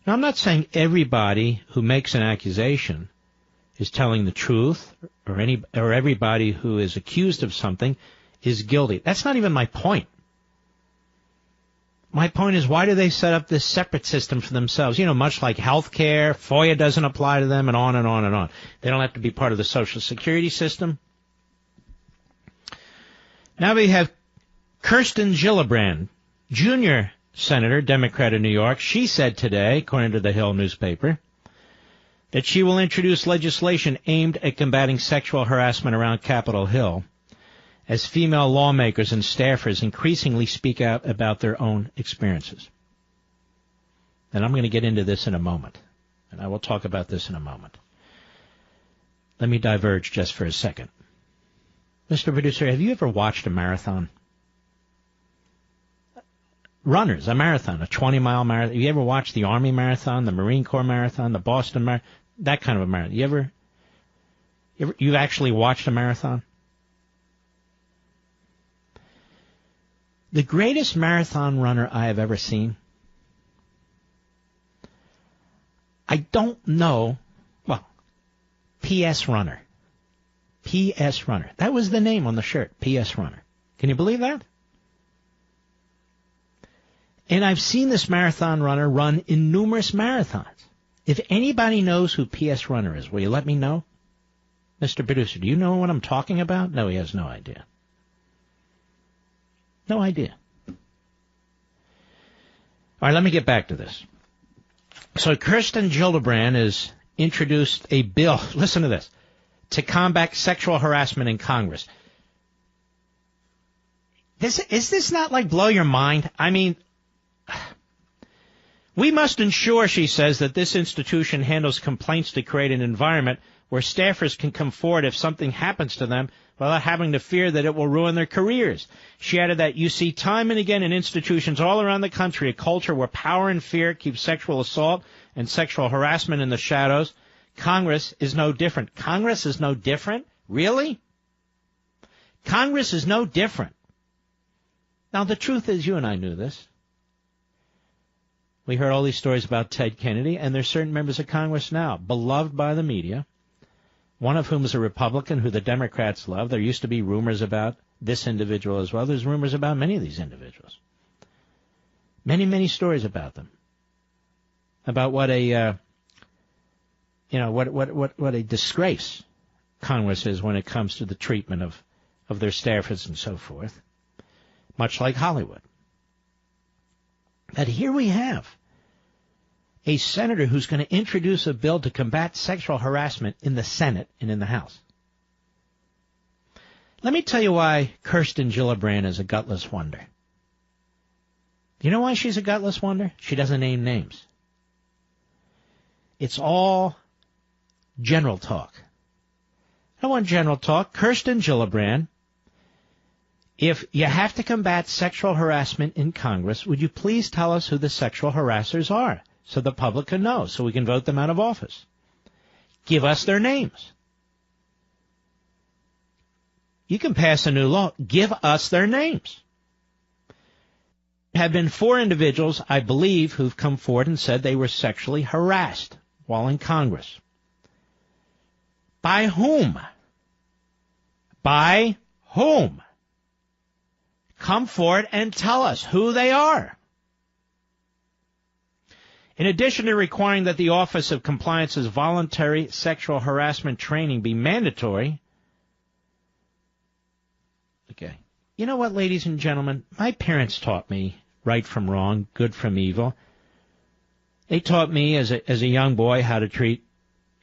Now, I'm not saying everybody who makes an accusation is telling the truth, or everybody who is accused of something is guilty. That's not even my point. My point is, why do they set up this separate system for themselves? Much like health care, FOIA doesn't apply to them, and on and on and on. They don't have to be part of the Social Security system. Now we have Kirsten Gillibrand, junior senator, Democrat of New York. She said today, according to the Hill newspaper, that she will introduce legislation aimed at combating sexual harassment around Capitol Hill as female lawmakers and staffers increasingly speak out about their own experiences. And I'm going to get into this in a moment, and I will talk about this in a moment. Let me diverge just for a second. Mr. Producer, have you ever watched a marathon? Runners, a marathon, a 20-mile marathon. Have you ever watched the Army marathon, the Marine Corps marathon, the Boston marathon, that kind of a marathon? You've actually watched a marathon? The greatest marathon runner I have ever seen, I don't know, well, P.S. Runner. P.S. Runner. That was the name on the shirt, P.S. Runner. Can you believe that? And I've seen this marathon runner run in numerous marathons. If anybody knows who P.S. Runner is, will you let me know? Mr. Producer, do you know what I'm talking about? No, he has no idea. No idea. All right, let me get back to this. So Kirsten Gillibrand has introduced a bill, listen to this, to combat sexual harassment in Congress. Is this not like blow your mind? I mean, we must ensure, she says, that this institution handles complaints to create an environment where staffers can come forward if something happens to them without having to fear that it will ruin their careers. She added that you see time and again in institutions all around the country a culture where power and fear keep sexual assault and sexual harassment in the shadows. Congress is no different. Congress is no different? Really? Congress is no different. Now, the truth is, you and I knew this. We heard all these stories about Ted Kennedy, and there's certain members of Congress now, beloved by the media, one of whom is a Republican who the Democrats love. There used to be rumors about this individual as well. There's rumors about many of these individuals. Many, many stories about them. About what a, what a disgrace Congress is when it comes to the treatment of their staffers and so forth. Much like Hollywood. But here we have a senator who's going to introduce a bill to combat sexual harassment in the Senate and in the House. Let me tell you why Kirsten Gillibrand is a gutless wonder. You know why she's a gutless wonder? She doesn't name names. It's all general talk. I want general talk. Kirsten Gillibrand, if you have to combat sexual harassment in Congress, would you please tell us who the sexual harassers are so the public can know, so we can vote them out of office? Give us their names. You can pass a new law. Give us their names. There have been 4 individuals, I believe, who've come forward and said they were sexually harassed while in Congress. By whom? By whom? Come forward and tell us who they are. In addition to requiring that the Office of Compliance's voluntary sexual harassment training be mandatory. Okay. You know what, ladies and gentlemen? My parents taught me right from wrong, good from evil. They taught me as a young boy how to treat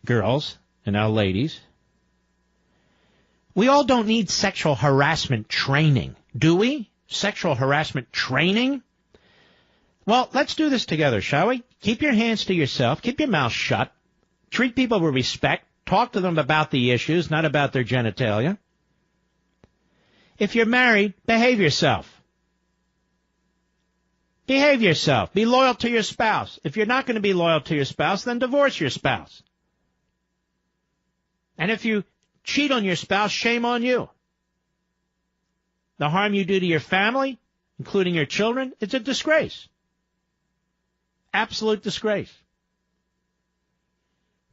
girls and now ladies. We all don't need sexual harassment training, do we? Sexual harassment training? Well, let's do this together, shall we? Keep your hands to yourself. Keep your mouth shut. Treat people with respect. Talk to them about the issues, not about their genitalia. If you're married, behave yourself. Behave yourself. Be loyal to your spouse. If you're not going to be loyal to your spouse, then divorce your spouse. And if you cheat on your spouse, shame on you. The harm you do to your family, including your children, it's a disgrace. Absolute disgrace.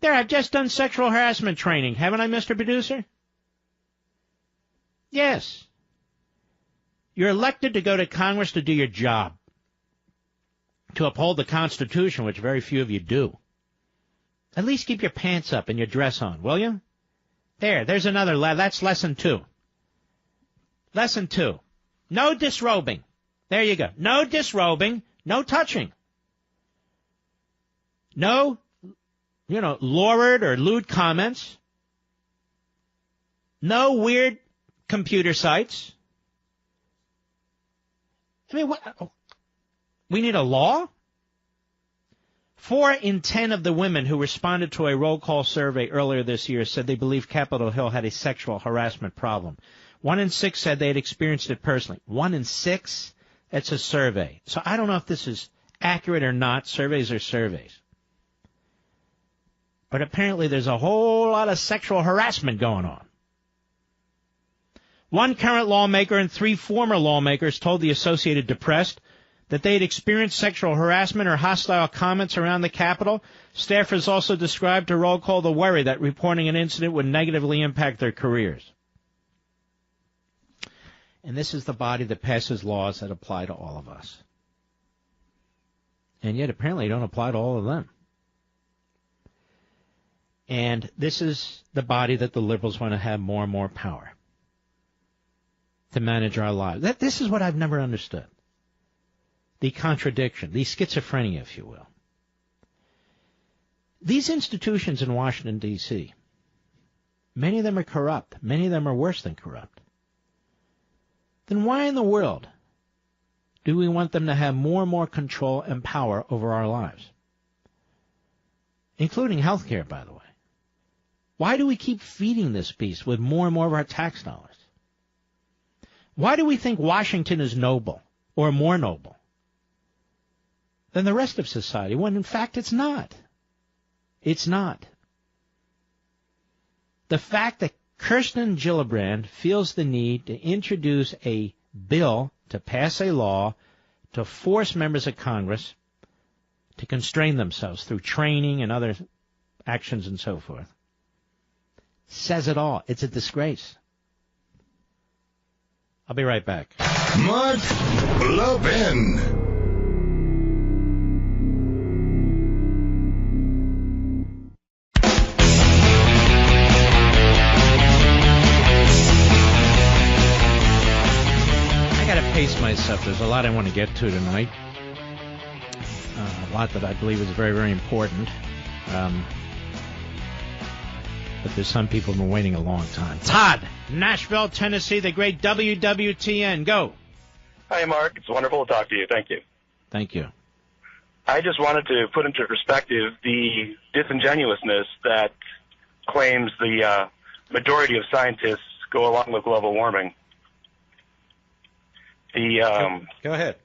There, I've just done sexual harassment training, haven't I, Mr. Producer? Yes. You're elected to go to Congress to do your job, to uphold the Constitution, which very few of you do. At least keep your pants up and your dress on, will you? There's another. That's lesson 2. Lesson 2. No disrobing. There you go. No disrobing. No touching. No lurid or lewd comments. No weird computer sites. I mean, we need a law? 4 in 10 of the women who responded to a roll call survey earlier this year said they believed Capitol Hill had a sexual harassment problem. 1 in 6 said they had experienced it personally. 1 in 6? That's a survey. So I don't know if this is accurate or not. Surveys are surveys. But apparently there's a whole lot of sexual harassment going on. 1 current lawmaker and 3 former lawmakers told the Associated Press that they had experienced sexual harassment or hostile comments around the Capitol. Staffers also described to roll call the worry that reporting an incident would negatively impact their careers. And this is the body that passes laws that apply to all of us. And yet apparently don't apply to all of them. And this is the body that the liberals want to have more and more power to manage our lives. This is what I've never understood. The contradiction, the schizophrenia, if you will. These institutions in Washington, D.C., many of them are corrupt. Many of them are worse than corrupt. Then why in the world do we want them to have more and more control and power over our lives? Including health care, by the way. Why do we keep feeding this beast with more and more of our tax dollars? Why do we think Washington is noble or more noble than the rest of society when in fact it's not? It's not. The fact that Kirsten Gillibrand feels the need to introduce a bill to pass a law to force members of Congress to constrain themselves through training and other actions and so forth says it all. It's a disgrace. I'll be right back. Mark Levin. I got to pace myself. There's a lot I want to get to tonight. A lot that I believe is very, very important. But there's some people who've been waiting a long time. Todd, Nashville, Tennessee, the great WWTN. Go. Hi, Mark. It's wonderful to talk to you. Thank you. Thank you. I just wanted to put into perspective the disingenuousness that claims the majority of scientists go along with global warming. Go ahead.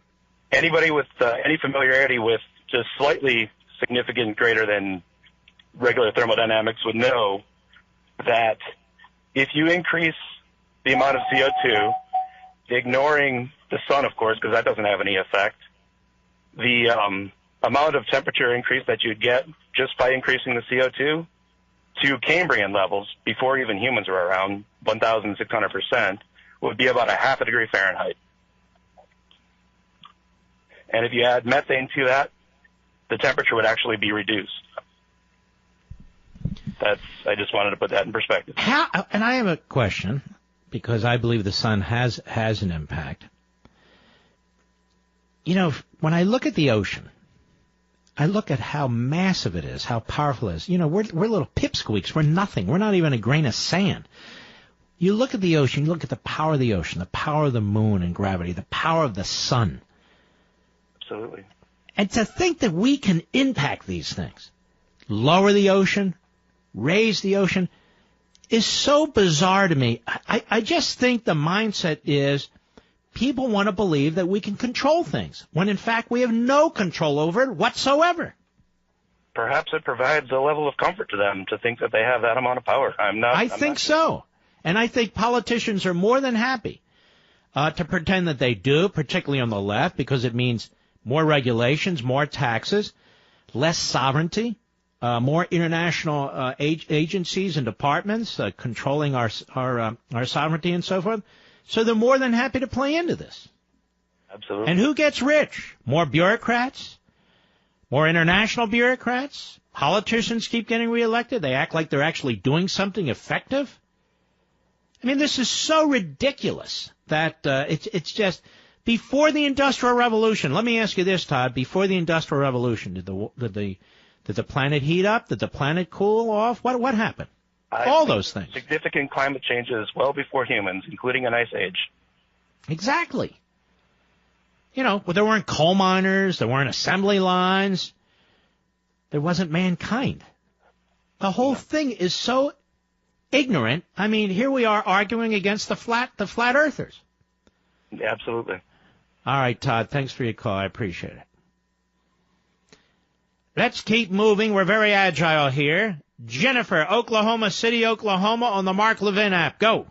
Anybody with any familiarity with just slightly significant greater than regular thermodynamics would know that if you increase the amount of CO2, ignoring the sun, of course, because that doesn't have any effect, the amount of temperature increase that you'd get just by increasing the CO2 to Cambrian levels, before even humans were around, 1,600%, would be about 0.5 degree Fahrenheit. And if you add methane to that, the temperature would actually be reduced. I just wanted to put that in perspective. And I have a question, because I believe the sun has an impact. You know, when I look at the ocean, I look at how massive it is, how powerful it is. You know, we're little pipsqueaks. We're nothing. We're not even a grain of sand. You look at the ocean, you look at the power of the ocean, the power of the moon and gravity, the power of the sun. Absolutely. And to think that we can impact these things, lower the ocean, raise the ocean, is so bizarre to me. I just think the mindset is people want to believe that we can control things, when in fact we have no control over it whatsoever. Perhaps it provides a level of comfort to them to think that they have that amount of power. I think so. And I think politicians are more than happy to pretend that they do, particularly on the left, because it means more regulations, more taxes, less sovereignty, more international agencies and departments controlling our sovereignty and so forth. So they're more than happy to play into this. Absolutely. And who gets rich? More bureaucrats? More international bureaucrats? Politicians keep getting reelected. They act like they're actually doing something effective. I mean, this is so ridiculous that it's just... Before the Industrial Revolution, let me ask you this, Todd. Before the Industrial Revolution, did the Did the planet heat up? Did the planet cool off? What happened? All those things. Significant climate changes well before humans, including an ice age. Exactly. You know, there weren't coal miners, there weren't assembly lines, there wasn't mankind. The whole thing is so ignorant. I mean, here we are arguing against the flat earthers. Absolutely. All right, Todd, thanks for your call. I appreciate it. Let's keep moving. We're very agile here. Jennifer, Oklahoma City, Oklahoma, on the Mark Levin app. Go.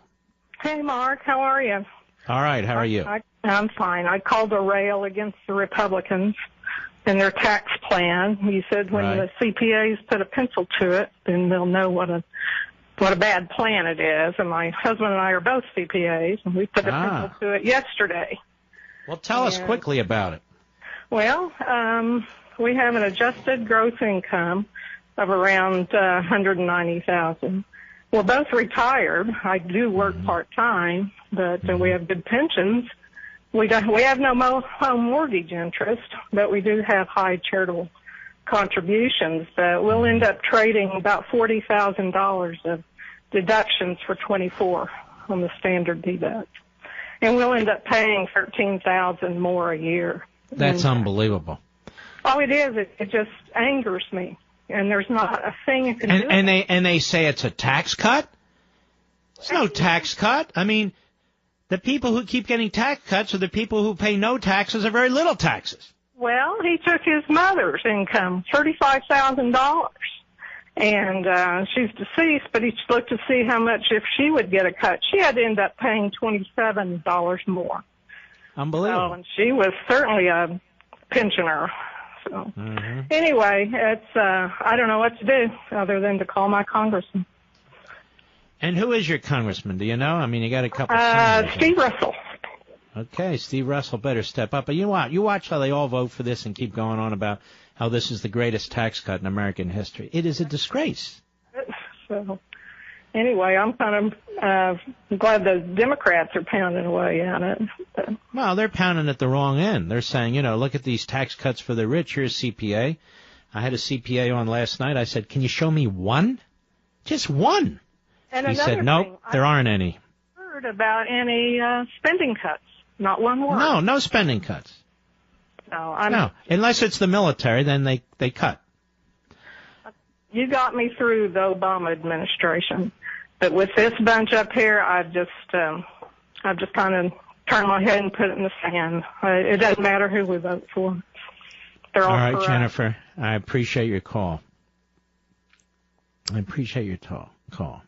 Hey, Mark. How are you? All right. How are you? I'm fine. I called a rail against the Republicans and their tax plan. You said when the CPAs put a pencil to it, then they'll know what a bad plan it is. And my husband and I are both CPAs, and we put a pencil to it yesterday. Well, tell us quickly about it. Well, we have an adjusted gross income of around $190,000. We're both retired. I do work part-time, but we have good pensions. We have no home mortgage interest, but we do have high charitable contributions. But we'll end up trading about $40,000 of deductions for 24 on the standard deduct. And we'll end up paying $13,000 more a year. That's unbelievable. Oh, it is. It just angers me. And there's not a thing you can do. And they say it's a tax cut? It's no tax cut. I mean, the people who keep getting tax cuts are the people who pay no taxes or very little taxes. Well, he took his mother's income, $35,000. And she's deceased, but he looked to see how much if she would get a cut. She had to end up paying $27 more. Unbelievable. And she was certainly a pensioner. So anyway, it's I don't know what to do other than to call my congressman. And who is your congressman? Do you know? I mean, you got a couple. Steve Russell. Okay, Steve Russell better step up. But you watch how they all vote for this and keep going on about how this is the greatest tax cut in American history. It is a disgrace. So anyway, I'm kind of glad the Democrats are pounding away at it. Well, they're pounding at the wrong end. They're saying, look at these tax cuts for the rich. Here's CPA. I had a CPA on last night. I said, can you show me one? Just one. And he said, nope, there aren't any. I heard about any spending cuts. Not one word. No spending cuts. No, unless it's the military, then they cut. You got me through the Obama administration, but with this bunch up here, I've just kind of turned my head and put it in the sand. It doesn't matter who we vote for. They're all right, corrupt. Jennifer, I appreciate your call. Call.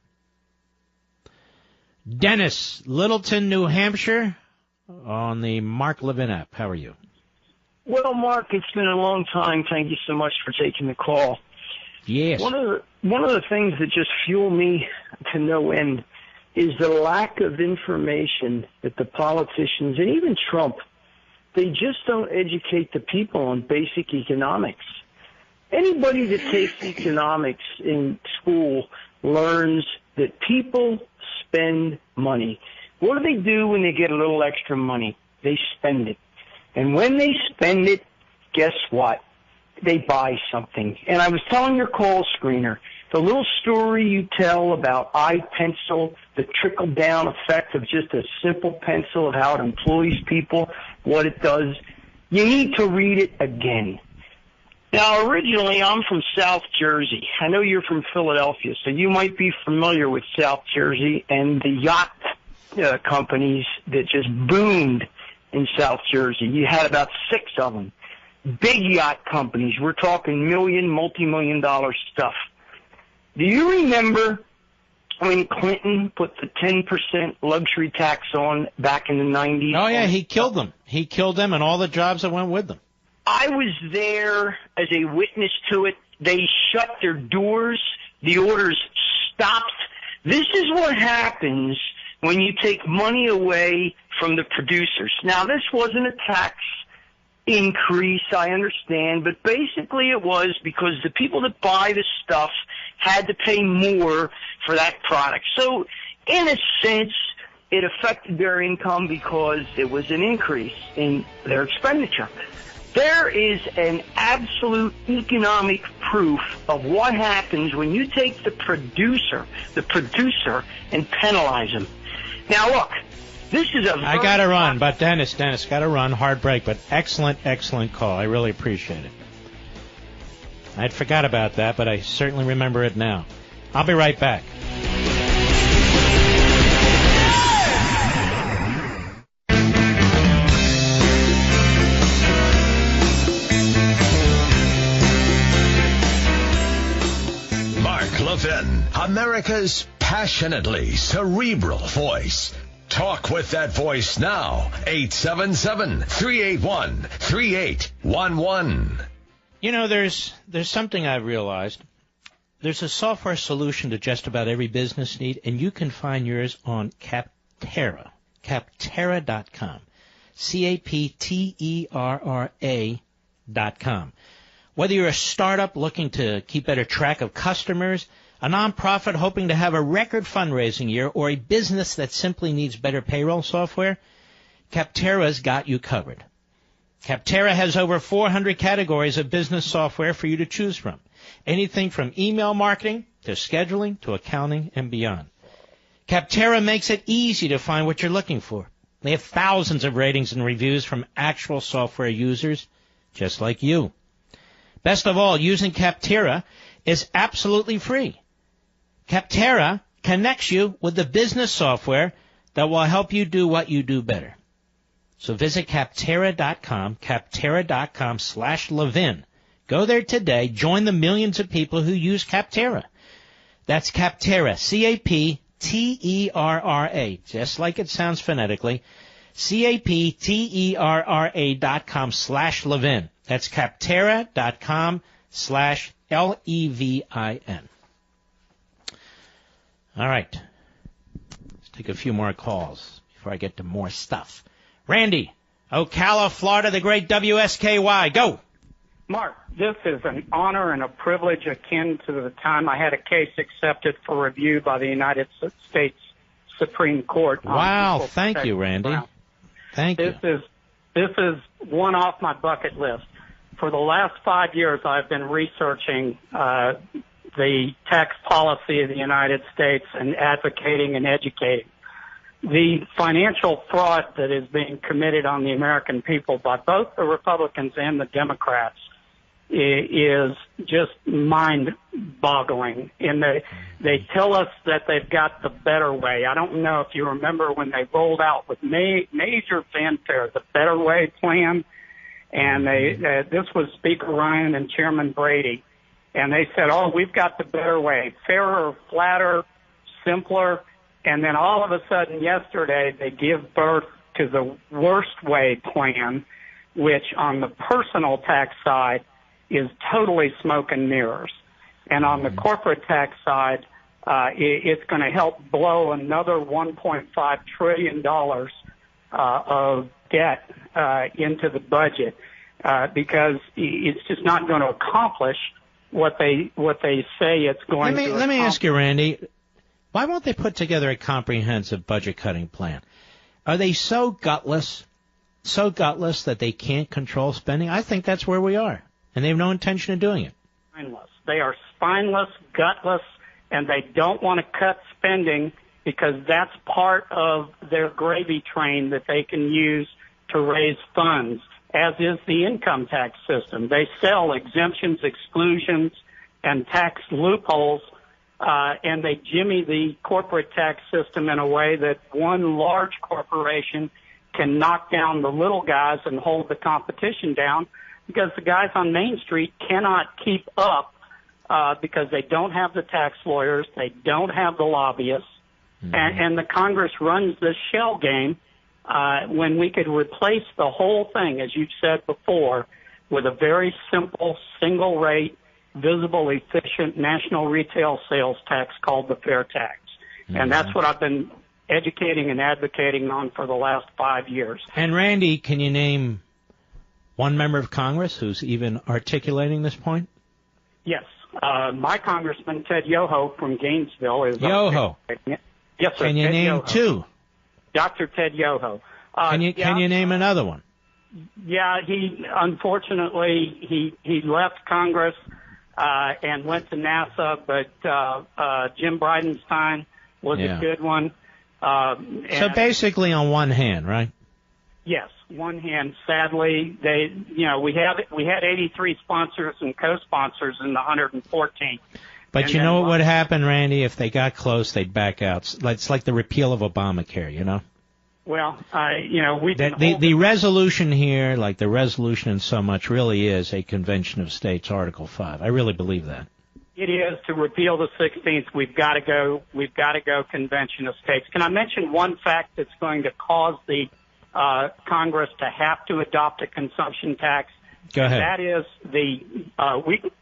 Dennis, Littleton, New Hampshire, on the Mark Levin app. How are you? Well, Mark, it's been a long time. Thank you so much for taking the call. Yes. One of the things that just fuel me to no end is the lack of information that the politicians and even Trump, they just don't educate the people on basic economics. Anybody that takes economics in school learns that people spend money. What do they do when they get a little extra money? They spend it. And when they spend it, guess what? They buy something. And I was telling your call screener, the little story you tell about iPencil, the trickle-down effect of just a simple pencil, of how it employs people, what it does, you need to read it again. Now, originally, I'm from South Jersey. I know you're from Philadelphia, so you might be familiar with South Jersey and the yacht companies that just boomed in South Jersey. You had about 6 of them. Big yacht companies. We're talking multi-million-dollar stuff. Do you remember when Clinton put the 10% luxury tax on back in the 90s? Oh, yeah, he killed them. He killed them and all the jobs that went with them. I was there as a witness to it. They shut their doors. The orders stopped. This is what happens when you take money away from the producers. Now, this wasn't a tax increase, I understand, but basically it was because the people that buy the stuff had to pay more for that product. So, in a sense, it affected their income because it was an increase in their expenditure. There is an absolute economic proof of what happens when you take the producer, and penalize him. Now, look, this is a... I got to run, but Dennis, got to run. Hard break, but excellent call. I really appreciate it. I'd forgot about that, but I certainly remember it now. I'll be right back. Mark Levin, America's passionately cerebral voice. Talk with that voice now. 877-381-3811. You know, there's something I've realized. There's a software solution to just about every business need, and you can find yours on Capterra. Capterra.com. Capterra.com. Whether you're a startup looking to keep better track of customers, a nonprofit hoping to have a record fundraising year, or a business that simply needs better payroll software, Capterra's got you covered. Capterra has over 400 categories of business software for you to choose from. Anything from email marketing to scheduling to accounting and beyond. Capterra makes it easy to find what you're looking for. They have thousands of ratings and reviews from actual software users just like you. Best of all, using Capterra is absolutely free. Capterra connects you with the business software that will help you do what you do better. So visit Capterra.com, Capterra.com/Levin. Go there today. Join the millions of people who use Capterra. That's Capterra, Capterra, just like it sounds phonetically, Capterra.com/Levin. That's Capterra.com/Levin. All right. Let's take a few more calls before I get to more stuff. Randy, Ocala, Florida, the great WSKY. Go. Mark, this is an honor and a privilege akin to the time I had a case accepted for review by the United States Supreme Court. Wow, thank you, Randy. Thank you. This is one off my bucket list. For the last 5 years, I've been researching the tax policy of the United States and advocating and educating. The financial fraud that is being committed on the American people by both the Republicans and the Democrats is just mind-boggling. And they tell us that they've got the better way. I don't know if you remember when they rolled out with major fanfare the Better Way plan, and this was Speaker Ryan and Chairman Brady, and they said, oh, we've got the better way, fairer, flatter, simpler. And then all of a sudden yesterday they give birth to the worst way plan, which on the personal tax side is totally smoke and mirrors. And on the corporate tax side, it's going to help blow another $1.5 trillion of debt into the budget because it's just not going to accomplish what they say it's going to. Let me ask you, Randy. Why won't they put together a comprehensive budget-cutting plan? Are they so gutless that they can't control spending? I think that's where we are, and they have no intention of doing it. Spineless. They are spineless, gutless, and they don't want to cut spending because that's part of their gravy train that they can use to raise funds, as is the income tax system. They sell exemptions, exclusions, and tax loopholes, and they jimmy the corporate tax system in a way that one large corporation can knock down the little guys and hold the competition down because the guys on Main Street cannot keep up because they don't have the tax lawyers, they don't have the lobbyists, and the Congress runs this shell game when we could replace the whole thing, as you've said before, with a very simple single rate visible, efficient national retail sales tax called the fair tax. And that's what I've been educating and advocating on for the last 5 years. And Randy, can you name one member of Congress who's even articulating this point? Yes. My Congressman, Ted Yoho from Gainesville, is... Yoho. Yes, sir. Can you Ted name Yoho. two? Dr. Ted Yoho. Can you name another one? Yeah, he unfortunately he left Congress and went to NASA, but Jim Bridenstine was a good one. So basically on one hand, right? Yes, one hand. Sadly, we had 83 sponsors and co-sponsors in the 114. But and you know what would happen, Randy? If they got close, they'd back out. It's like the repeal of Obamacare, you know? Well, we the resolution here, like the resolution in so much, really is a Convention of States, Article 5. I really believe that. It is to repeal the 16th. We've got to go Convention of States. Can I mention one fact that's going to cause the Congress to have to adopt a consumption tax? Go ahead. That is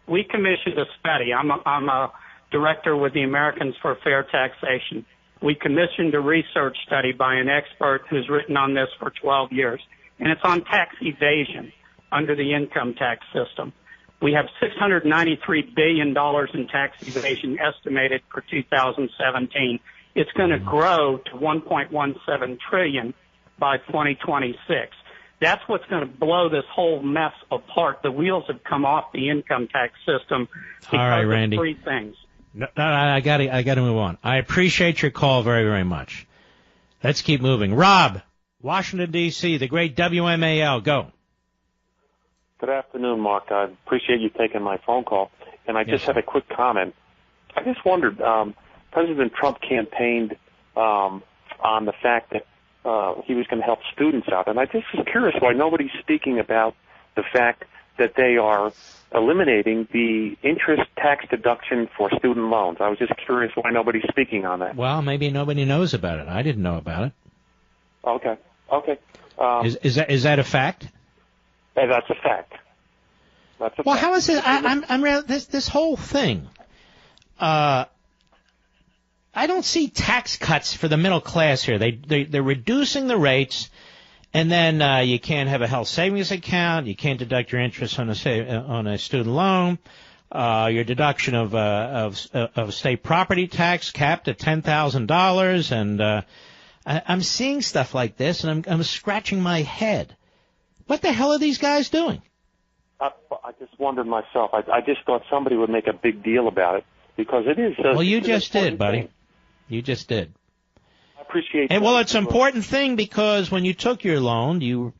we commissioned a study. I'm a director with the Americans for Fair Taxation. We commissioned a research study by an expert who's written on this for 12 years, and it's on tax evasion under the income tax system. We have $693 billion in tax evasion estimated for 2017. It's going to grow to $1.17 trillion by 2026. That's what's going to blow this whole mess apart. The wheels have come off the income tax system because All right, Randy. of three things. No, I got to move on. I appreciate your call very, very much. Let's keep moving. Rob, Washington, D.C., the great WMAL. Go. Good afternoon, Mark. I appreciate you taking my phone call. And I just had a quick comment. I just wondered, President Trump campaigned on the fact that he was going to help students out. And I just was curious why nobody's speaking about the fact that they are eliminating the interest tax deduction for student loans. I was just curious why nobody's speaking on that. Well, maybe nobody knows about it. I didn't know about it. Okay. Is that a fact? That's a fact. That's a well, fact. how is it? I'm this whole thing. I don't see tax cuts for the middle class here. They're reducing the rates, and then you can't have a health savings account. You can't deduct your interest on a student loan. Your deduction of state property tax capped at $10,000, and I'm seeing stuff like this, and I'm scratching my head. What the hell are these guys doing? I just wondered myself. I just thought somebody would make a big deal about it because it is. Well, you just did, buddy. You just did. I appreciate. And well, it's an important thing because when you took your loan, you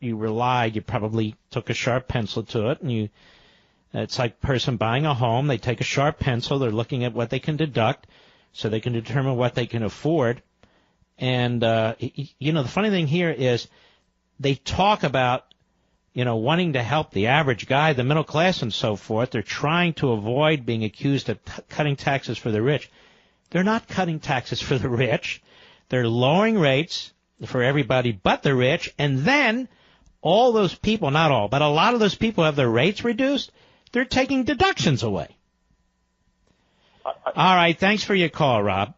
probably took a sharp pencil to it, and it's like a person buying a home. They take a sharp pencil. They're looking at what they can deduct, so they can determine what they can afford. And the funny thing here is, they talk about wanting to help the average guy, the middle class, and so forth. They're trying to avoid being accused of cutting taxes for the rich. They're not cutting taxes for the rich. They're lowering rates for everybody but the rich, and then all those people, not all, but a lot of those people have their rates reduced. They're taking deductions away. All right, thanks for your call, Rob.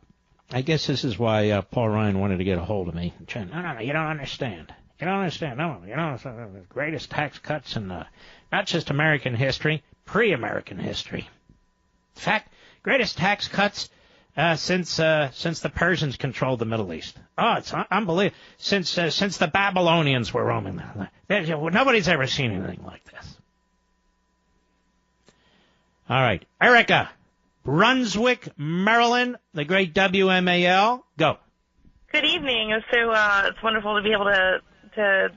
I guess this is why Paul Ryan wanted to get a hold of me. No, you don't understand. You don't understand. No, the greatest tax cuts in not just American history, pre-American history. In fact, greatest tax cuts since the Persians controlled the Middle East. Oh, it's unbelievable. Since the Babylonians were roaming there. Nobody's ever seen anything like this. All right, Erica, Brunswick, Maryland, the great WMAL. Go. Good evening. So it's wonderful to be able to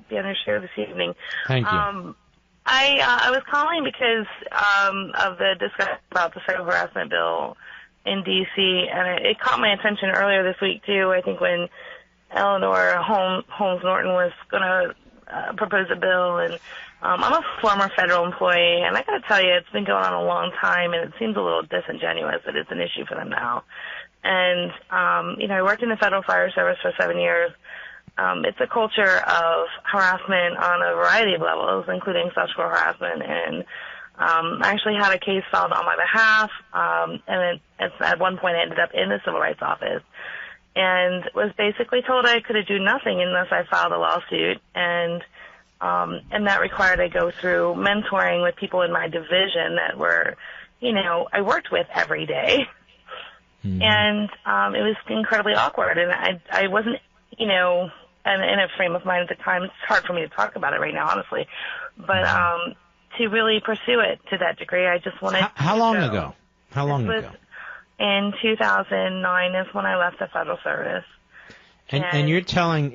be on your show this evening. Thank you. I was calling because of the discussion about the sexual harassment bill in D.C., and it caught my attention earlier this week, too. I think when Eleanor Holmes Norton was going to propose a bill, and I'm a former federal employee, and I got to tell you, it's been going on a long time, and it seems a little disingenuous that it's an issue for them now. And, I worked in the Federal Fire Service for 7 years. It's a culture of harassment on a variety of levels, including sexual harassment, and I actually had a case filed on my behalf, and at one point I ended up in the Civil Rights Office and was basically told I could do nothing unless I filed a lawsuit, and that required I go through mentoring with people in my division that were, I worked with every day. Mm-hmm. And it was incredibly awkward, and I wasn't, in a frame of mind at the time. It's hard for me to talk about it right now, honestly. But to really pursue it to that degree. I just wanted. How long ago? How long ago? In 2009 is when I left the federal service. And you're telling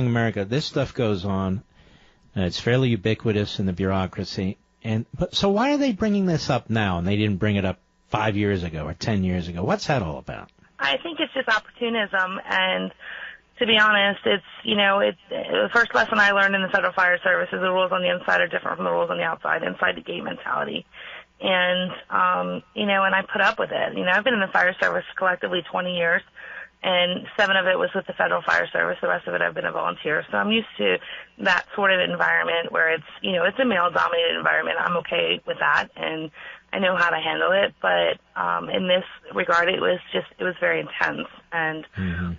America this stuff goes on. It's fairly ubiquitous in the bureaucracy. But so why are they bringing this up now? And they didn't bring it up 5 years ago or 10 years ago. What's that all about? I think it's just opportunism, and to be honest, it's the first lesson I learned in the Federal Fire Service is the rules on the inside are different from the rules on the outside, inside the gate mentality. And, and I put up with it. I've been in the fire service collectively 20 years, and 7 of it was with the Federal Fire Service. The rest of it I've been a volunteer. So I'm used to that sort of environment where it's a male-dominated environment. I'm okay with that, and I know how to handle it. But in this regard, it was very intense. And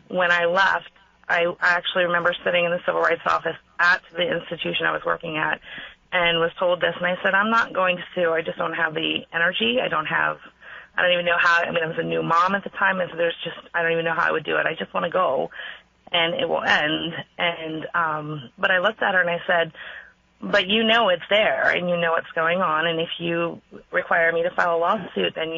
when I left, I actually remember sitting in the civil rights office at the institution I was working at and was told this, and I said, I'm not going to sue. I just don't have the energy. I don't even know how. I was a new mom at the time, and so I don't even know how I would do it. I just want to go, and it will end. And but I looked at her and I said, but it's there, and what's going on, and if you require me to file a lawsuit, then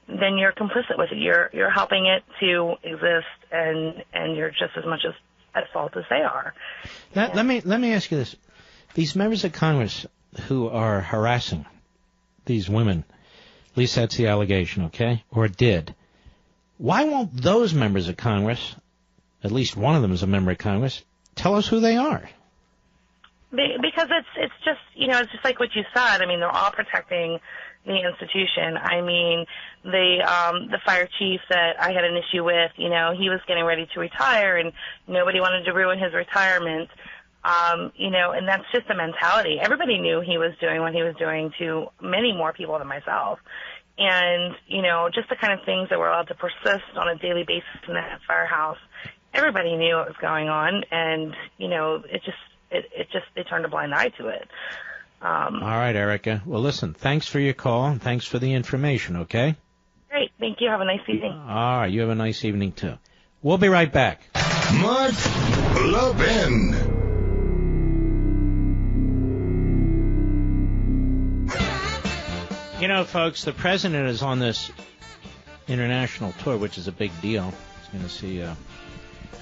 then you're complicit with it. You're helping it to exist, and you're just as much at fault as they are. Let me ask you this: these members of Congress who are harassing these women, at least that's the allegation, okay, or did, why won't those members of Congress, at least one of them is a member of Congress, tell us who they are? Because it's just like what you said. They're all protecting the institution. The fire chief that I had an issue with, he was getting ready to retire, and nobody wanted to ruin his retirement. And that's just the mentality. Everybody knew he was doing what he was doing to many more people than myself. And, just the kind of things that were allowed to persist on a daily basis in that firehouse. Everybody knew what was going on, and, they turned a blind eye to it. All right, Erica. Well, listen, thanks for your call, and thanks for the information, okay? Great. Thank you. Have a nice evening. All right. You have a nice evening, too. We'll be right back. Mark Levin. Folks, the president is on this international tour, which is a big deal. He's going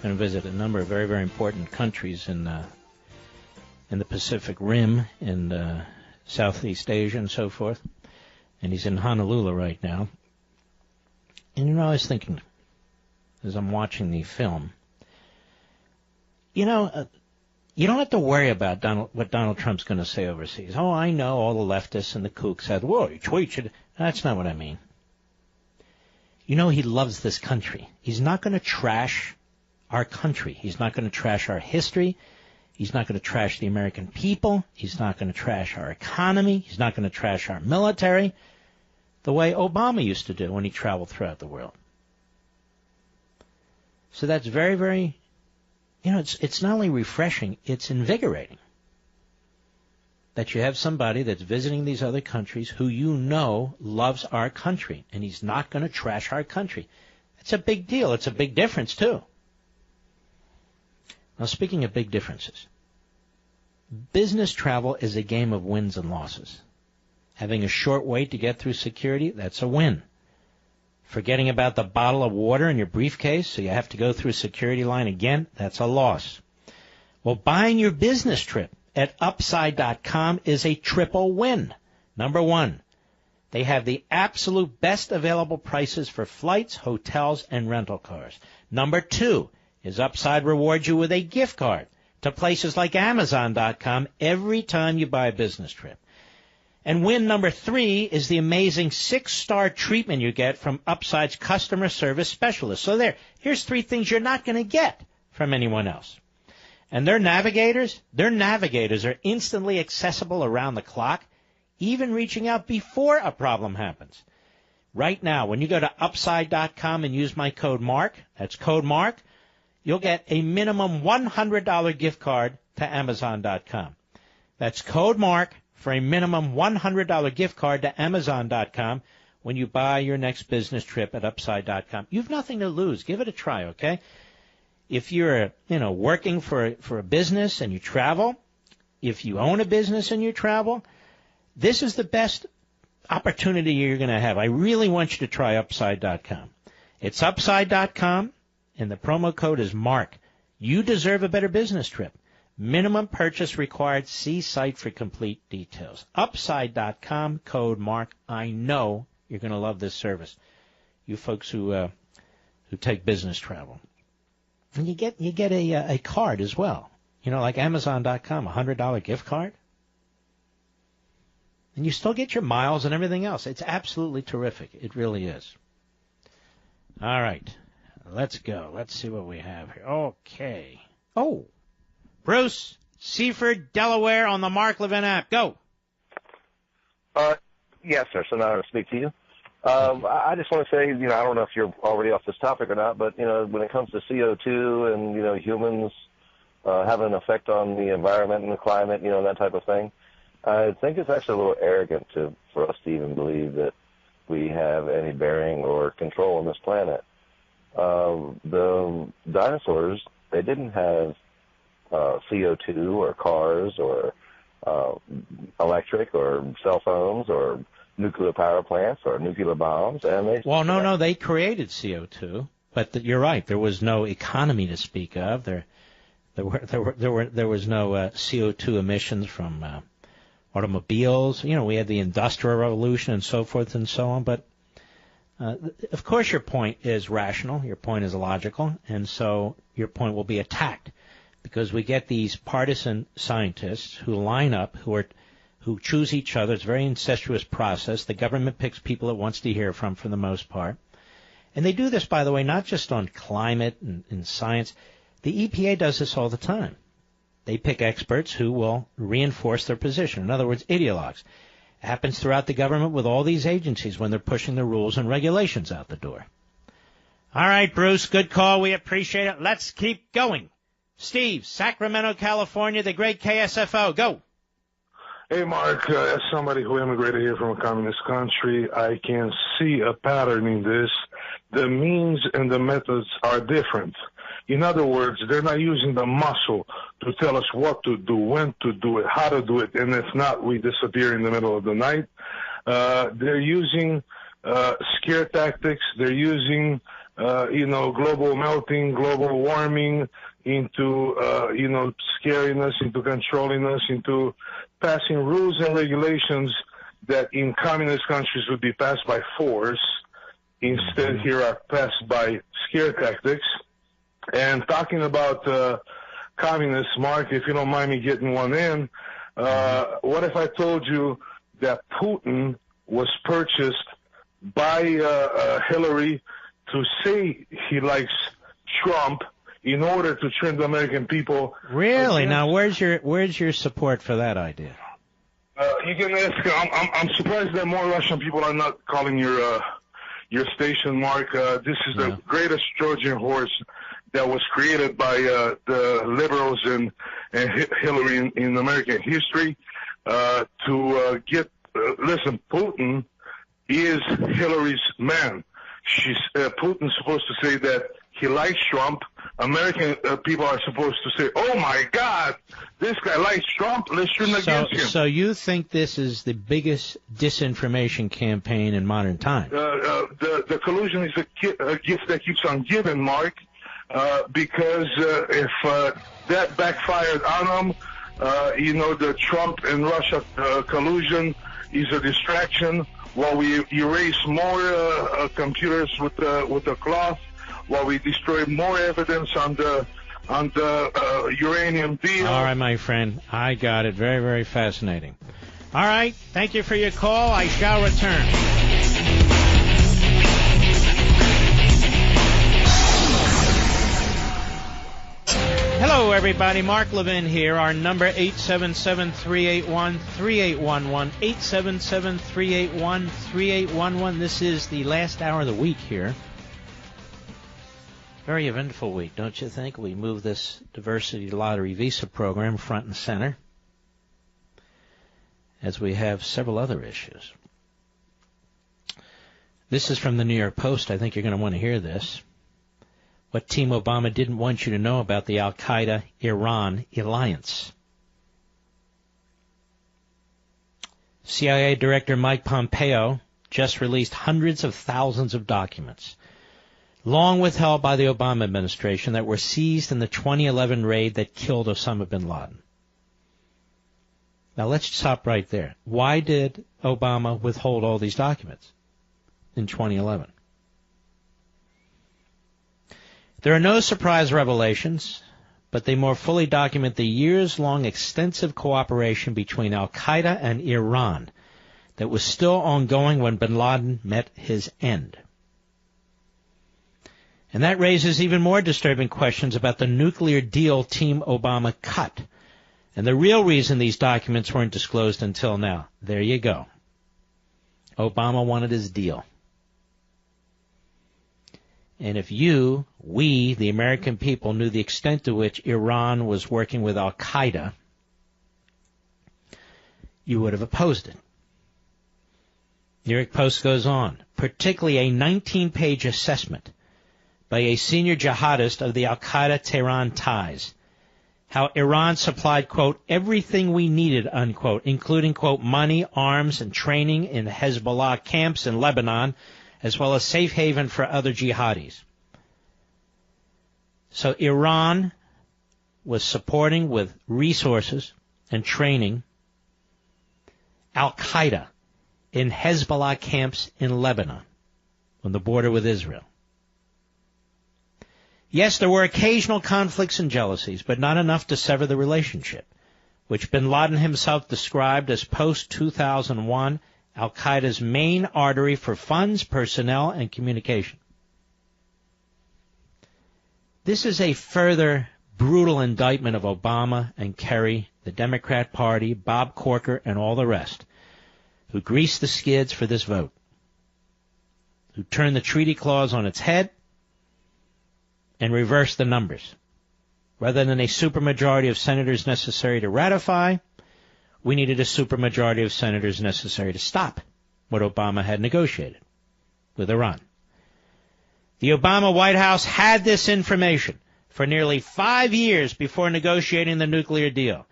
to visit a number of very, very important countries in the Pacific Rim and Southeast Asia and so forth. And he's in Honolulu right now. And, I was thinking, as I'm watching the film, you don't have to worry about what Donald Trump's going to say overseas. Oh, I know all the leftists and the kooks said, whoa, you tweet should. That's not what I mean. He loves this country. He's not going to trash our country. He's not going to trash our history. He's not going to trash the American people. He's not going to trash our economy. He's not going to trash our military the way Obama used to do when he traveled throughout the world. So that's very, very, it's not only refreshing, it's invigorating that you have somebody that's visiting these other countries who loves our country, and he's not going to trash our country. It's a big deal. It's a big difference, too. Now, speaking of big differences, business travel is a game of wins and losses. Having a short wait to get through security, that's a win. Forgetting about the bottle of water in your briefcase so you have to go through a security line again, that's a loss. Well, buying your business trip at Upside.com is a triple win. Number one, they have the absolute best available prices for flights, hotels, and rental cars. Number two is Upside rewards you with a gift card to places like Amazon.com every time you buy a business trip. And win number three is the amazing 6-star treatment you get from Upside's customer service specialists. So here's 3 things you're not going to get from anyone else. And their navigators are instantly accessible around the clock, even reaching out before a problem happens. Right now, when you go to Upside.com and use my code MARK, that's code MARK, you'll get a minimum $100 gift card to Amazon.com. That's code MARK for a minimum $100 gift card to Amazon.com when you buy your next business trip at Upside.com. You've nothing to lose. Give it a try, okay? If you're, working for a business and you travel, if you own a business and you travel, this is the best opportunity you're going to have. I really want you to try Upside.com. It's Upside.com, and the promo code is MARK. You deserve a better business trip. Minimum purchase required. See site for complete details. Upside.com, code MARK. I know you're going to love this service. You folks who take business travel. And you get a card as well. You know, like Amazon.com, a $100 gift card. And you still get your miles and everything else. It's absolutely terrific. It really is. All right. Let's go. Let's see what we have here. Okay. Oh, Bruce, Seaford, Delaware, on the Mark Levin app. Go. Yes, sir. So now to speak to you. I just want to say, I don't know if you're already off this topic or not, but, when it comes to CO2 and, humans having an effect on the environment and the climate, that type of thing, I think it's actually a little arrogant for us to even believe that we have any bearing or control on this planet. The dinosaurs, they didn't have CO2 or cars or electric or cell phones or nuclear power plants or nuclear bombs, and they created CO2, but you're right. There was no economy to speak of. There was no CO2 emissions from automobiles. We had the Industrial Revolution and so forth and so on. But of course, your point is rational. Your point is logical, and so your point will be attacked because we get these partisan scientists who line up, who choose each other. It's a very incestuous process. The government picks people it wants to hear from for the most part. And they do this, by the way, not just on climate and science. The EPA does this all the time. They pick experts who will reinforce their position. In other words, ideologues. It happens throughout the government with all these agencies when they're pushing the rules and regulations out the door. All right, Bruce, good call. We appreciate it. Let's keep going. Steve, Sacramento, California, the great KSFO. Go. Hey, Mark, as somebody who immigrated here from a communist country, I can see a pattern in this. The means and the methods are different. In other words, they're not using the muscle to tell us what to do, when to do it, how to do it, and if not, we disappear in the middle of the night. They're using scare tactics. They're using, global melting, global warming into, scaring us, into controlling us, into passing rules and regulations that in communist countries would be passed by force. Instead, here are passed by scare tactics. And talking about communists, Mark, if you don't mind me getting one in, what if I told you that Putin was purchased by Hillary to say he likes Trump in order to turn the American people? Really? Now, where's your support for that idea? You can ask. I'm surprised that more Russian people are not calling your station, Mark. This is the greatest Trojan horse that was created by the liberals and Hillary in American history listen, Putin is Hillary's man. Putin's supposed to say that he likes Trump. American people are supposed to say, oh, my God, this guy likes Trump. Let's turn against him. So you think this is the biggest disinformation campaign in modern times? The collusion is a gift that keeps on giving, Mark. Because if that backfired on them, the Trump and Russia collusion is a distraction while we erase more computers with the cloth, while we destroy more evidence on the uranium deal. All right, my friend. I got it. Very, very fascinating. All right. Thank you for your call. I shall return. Hello, everybody. Mark Levin here. Our number, 877-381-3811. 877-381-3811. This is the last hour of the week here. Very eventful week, don't you think? We moved this diversity lottery visa program front and center, as we have several other issues. This is from the New York Post. I think you're going to want to hear this. What Team Obama didn't want you to know about the Al-Qaeda-Iran alliance. CIA Director Mike Pompeo just released hundreds of thousands of documents, long withheld by the Obama administration, that were seized in the 2011 raid that killed Osama bin Laden. Now let's stop right there. Why did Obama withhold all these documents in 2011? There are no surprise revelations, but they more fully document the years-long extensive cooperation between al-Qaeda and Iran that was still ongoing when bin Laden met his end. And that raises even more disturbing questions about the nuclear deal Team Obama cut, and the real reason these documents weren't disclosed until now. There you go. Obama wanted his deal. And if we, the American people, knew the extent to which Iran was working with al-Qaeda, you would have opposed it. New York Post goes on, particularly a 19-page assessment by a senior jihadist of the al-Qaeda Tehran ties, how Iran supplied, quote, everything we needed, unquote, including, quote, money, arms, and training in Hezbollah camps in Lebanon, as well as safe haven for other jihadis. So Iran was supporting with resources and training al-Qaeda in Hezbollah camps in Lebanon on the border with Israel. Yes, there were occasional conflicts and jealousies, but not enough to sever the relationship, which bin Laden himself described as post-2001 al-Qaeda's main artery for funds, personnel, and communication. This is a further brutal indictment of Obama and Kerry, the Democrat Party, Bob Corker, and all the rest, who greased the skids for this vote, who turned the treaty clause on its head and reversed the numbers. Rather than a supermajority of senators necessary to ratify, we needed a supermajority of senators necessary to stop what Obama had negotiated with Iran. The Obama White House had this information for nearly 5 years before negotiating the nuclear deal,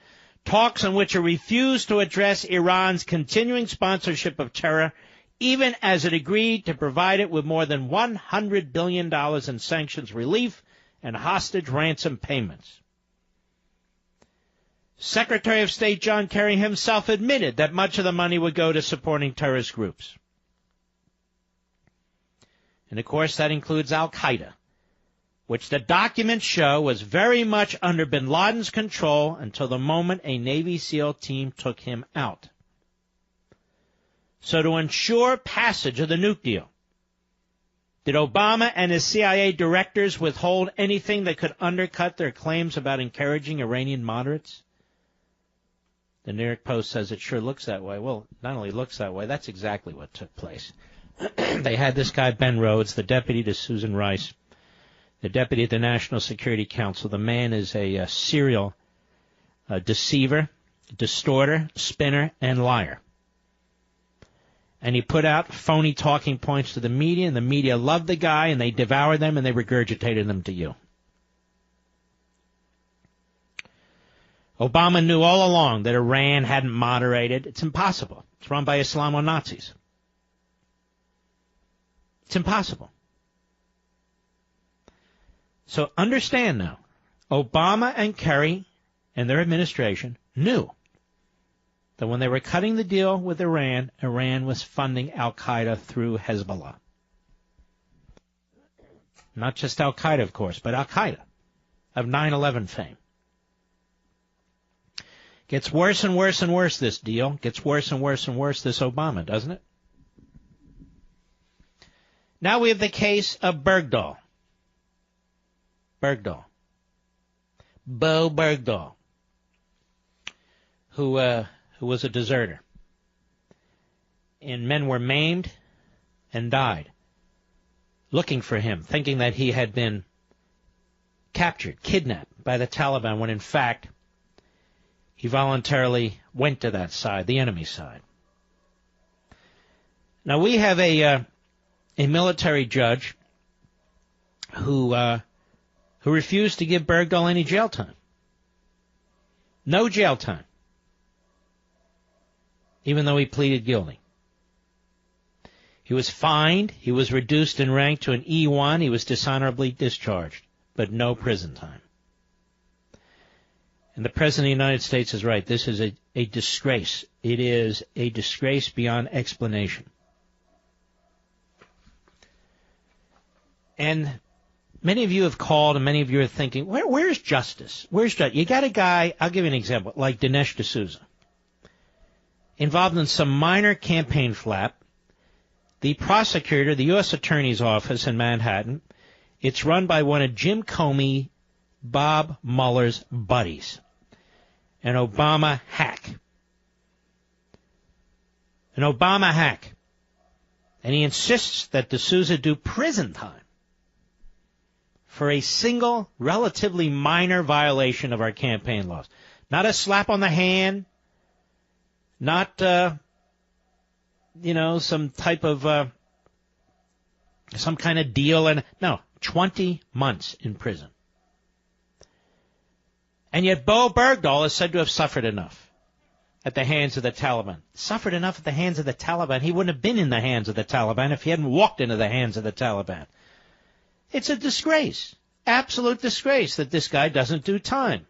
talks in which it refused to address Iran's continuing sponsorship of terror, even as it agreed to provide it with more than $100 billion in sanctions relief and hostage ransom payments. Secretary of State John Kerry himself admitted that much of the money would go to supporting terrorist groups. And of course that includes al-Qaeda, which the documents show was very much under bin Laden's control until the moment a Navy SEAL team took him out. So to ensure passage of the nuke deal, did Obama and his CIA directors withhold anything that could undercut their claims about encouraging Iranian moderates? The New York Post says it sure looks that way. Well, not only looks that way, that's exactly what took place. They had this guy, Ben Rhodes, the deputy to Susan Rice, the deputy at the National Security Council. The man is a serial deceiver, distorter, spinner, and liar. And he put out phony talking points to the media, and the media loved the guy, and they devoured them, and they regurgitated them to you. Obama knew all along that Iran hadn't moderated. It's impossible. It's run by Islamo-Nazis. It's impossible. So understand now, Obama and Kerry and their administration knew that when they were cutting the deal with Iran, Iran was funding al-Qaeda through Hezbollah. Not just al-Qaeda, of course, but al-Qaeda of 9/11 fame. Gets worse and worse and worse, this deal. Gets worse and worse and worse, this Obama, doesn't it? Now we have the case of Bergdahl. Bo Bergdahl, who was a deserter. And men were maimed and died looking for him, thinking that he had been captured, kidnapped by the Taliban, when in fact he voluntarily went to that side, the enemy side. Now we have a military judge who refused to give Bergdahl any jail time. No jail time. even though he pleaded guilty. He was fined. He was reduced in rank to an E1. He was dishonorably discharged, but no prison time. And the President of the United States is right. This is a disgrace. It is a disgrace beyond explanation. And many of you have called, and many of you are thinking, where's justice? Where's justice? You got a guy, I'll give you an example, like Dinesh D'Souza, involved in some minor campaign flap. The prosecutor, the U.S. Attorney's Office in Manhattan, it's run by one of Jim Comey, Bob Mueller's buddies, an Obama hack. An Obama hack. And he insists that D'Souza do prison time for a single, relatively minor violation of our campaign laws. Not a slap on the hand, not, some type of, some kind of deal. And no, 20 months in prison. And yet Bo Bergdahl is said to have suffered enough at the hands of the Taliban. Suffered enough at the hands of the Taliban. He wouldn't have been in the hands of the Taliban if he hadn't walked into the hands of the Taliban. It's a disgrace, absolute disgrace that this guy doesn't do time.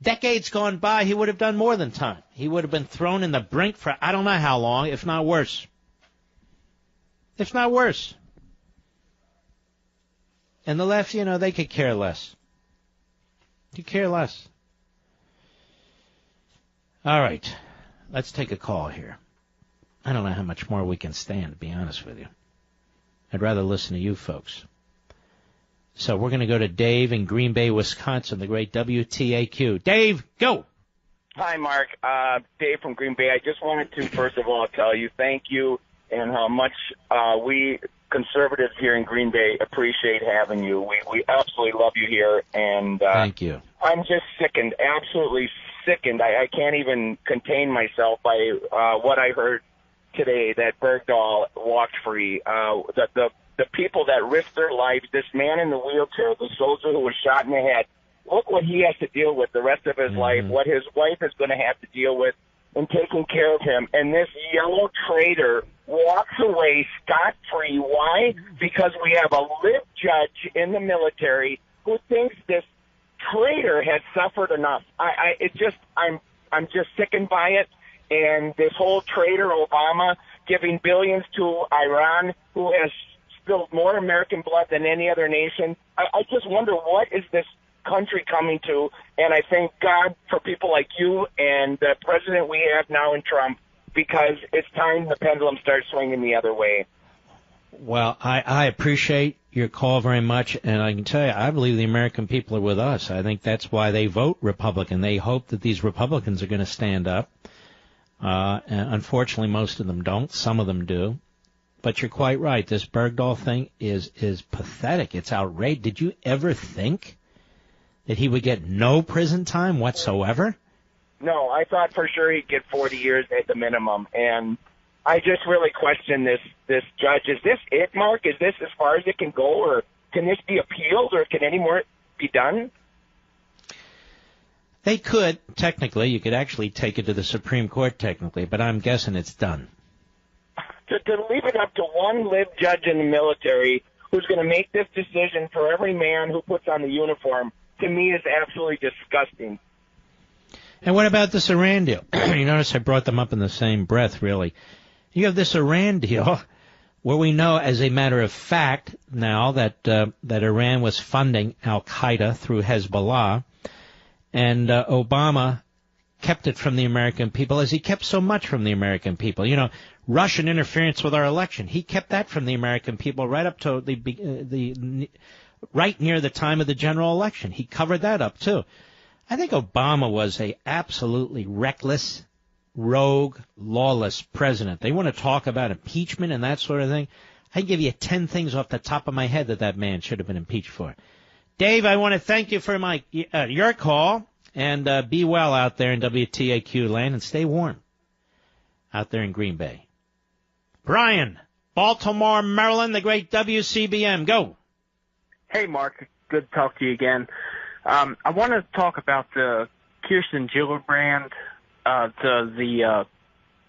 Decades gone by, he would have done more than time. He would have been thrown in the brink for I don't know how long, if not worse. If not worse. And the left, they could care less. Could care less. All right. Let's take a call here. I don't know how much more we can stand, to be honest with you. I'd rather listen to you folks. So we're going to go to Dave in Green Bay, Wisconsin, the great WTAQ. Dave, go. Hi, Mark. Dave from Green Bay. I just wanted to, first of all, tell you thank you and how much we conservatives here in Green Bay appreciate having you. We absolutely love you here. And thank you. I'm just sickened, absolutely sickened. I can't even contain myself by what I heard today, that Bergdahl walked free. The people that risked their lives, this man in the wheelchair, the soldier who was shot in the head, look what he has to deal with the rest of his life, what his wife is going to have to deal with in taking care of him. And this yellow traitor walks away scot-free. Why? Because we have a lib judge in the military who thinks this traitor has suffered enough. I'm just sickened by it. And this whole traitor Obama giving billions to Iran, who has spilled more American blood than any other nation. I just wonder, what is this country coming to? And I thank God for people like you and the president we have now in Trump, because it's time the pendulum starts swinging the other way. Well, I appreciate your call very much, and I can tell you, I believe the American people are with us. I think that's why they vote Republican. They hope that these Republicans are going to stand up. And unfortunately, most of them don't. Some of them do. But you're quite right. This Bergdahl thing is pathetic. It's outrageous. Did you ever think that he would get no prison time whatsoever? No, I thought for sure he'd get 40 years at the minimum. And I just really question this judge. Is this it, Mark? Is this as far as it can go? Or can this be appealed? Or can any more be done? They could, technically. You could actually take it to the Supreme Court, technically. But I'm guessing it's done. To leave it up to one lib judge in the military who's going to make this decision for every man who puts on the uniform, to me, is absolutely disgusting. And what about this Iran deal? You notice I brought them up in the same breath, really. You have this Iran deal where we know, as a matter of fact now, that Iran was funding al-Qaeda through Hezbollah, and Obama kept it from the American people, as he kept so much from the American people. You know, Russian interference with our election, he kept that from the American people right up to the right near the time of the general election. He covered that up, too. I think Obama was a absolutely reckless, rogue, lawless president. They want to talk about impeachment and that sort of thing. I can give you 10 things off the top of my head that man should have been impeached for. Dave, I want to thank you for your call, and be well out there in WTAQ land, and stay warm out there in Green Bay. Brian, Baltimore, Maryland, the great WCBM. Go. Hey, Mark. Good to talk to you again. I want to talk about the Kirsten Gillibrand to the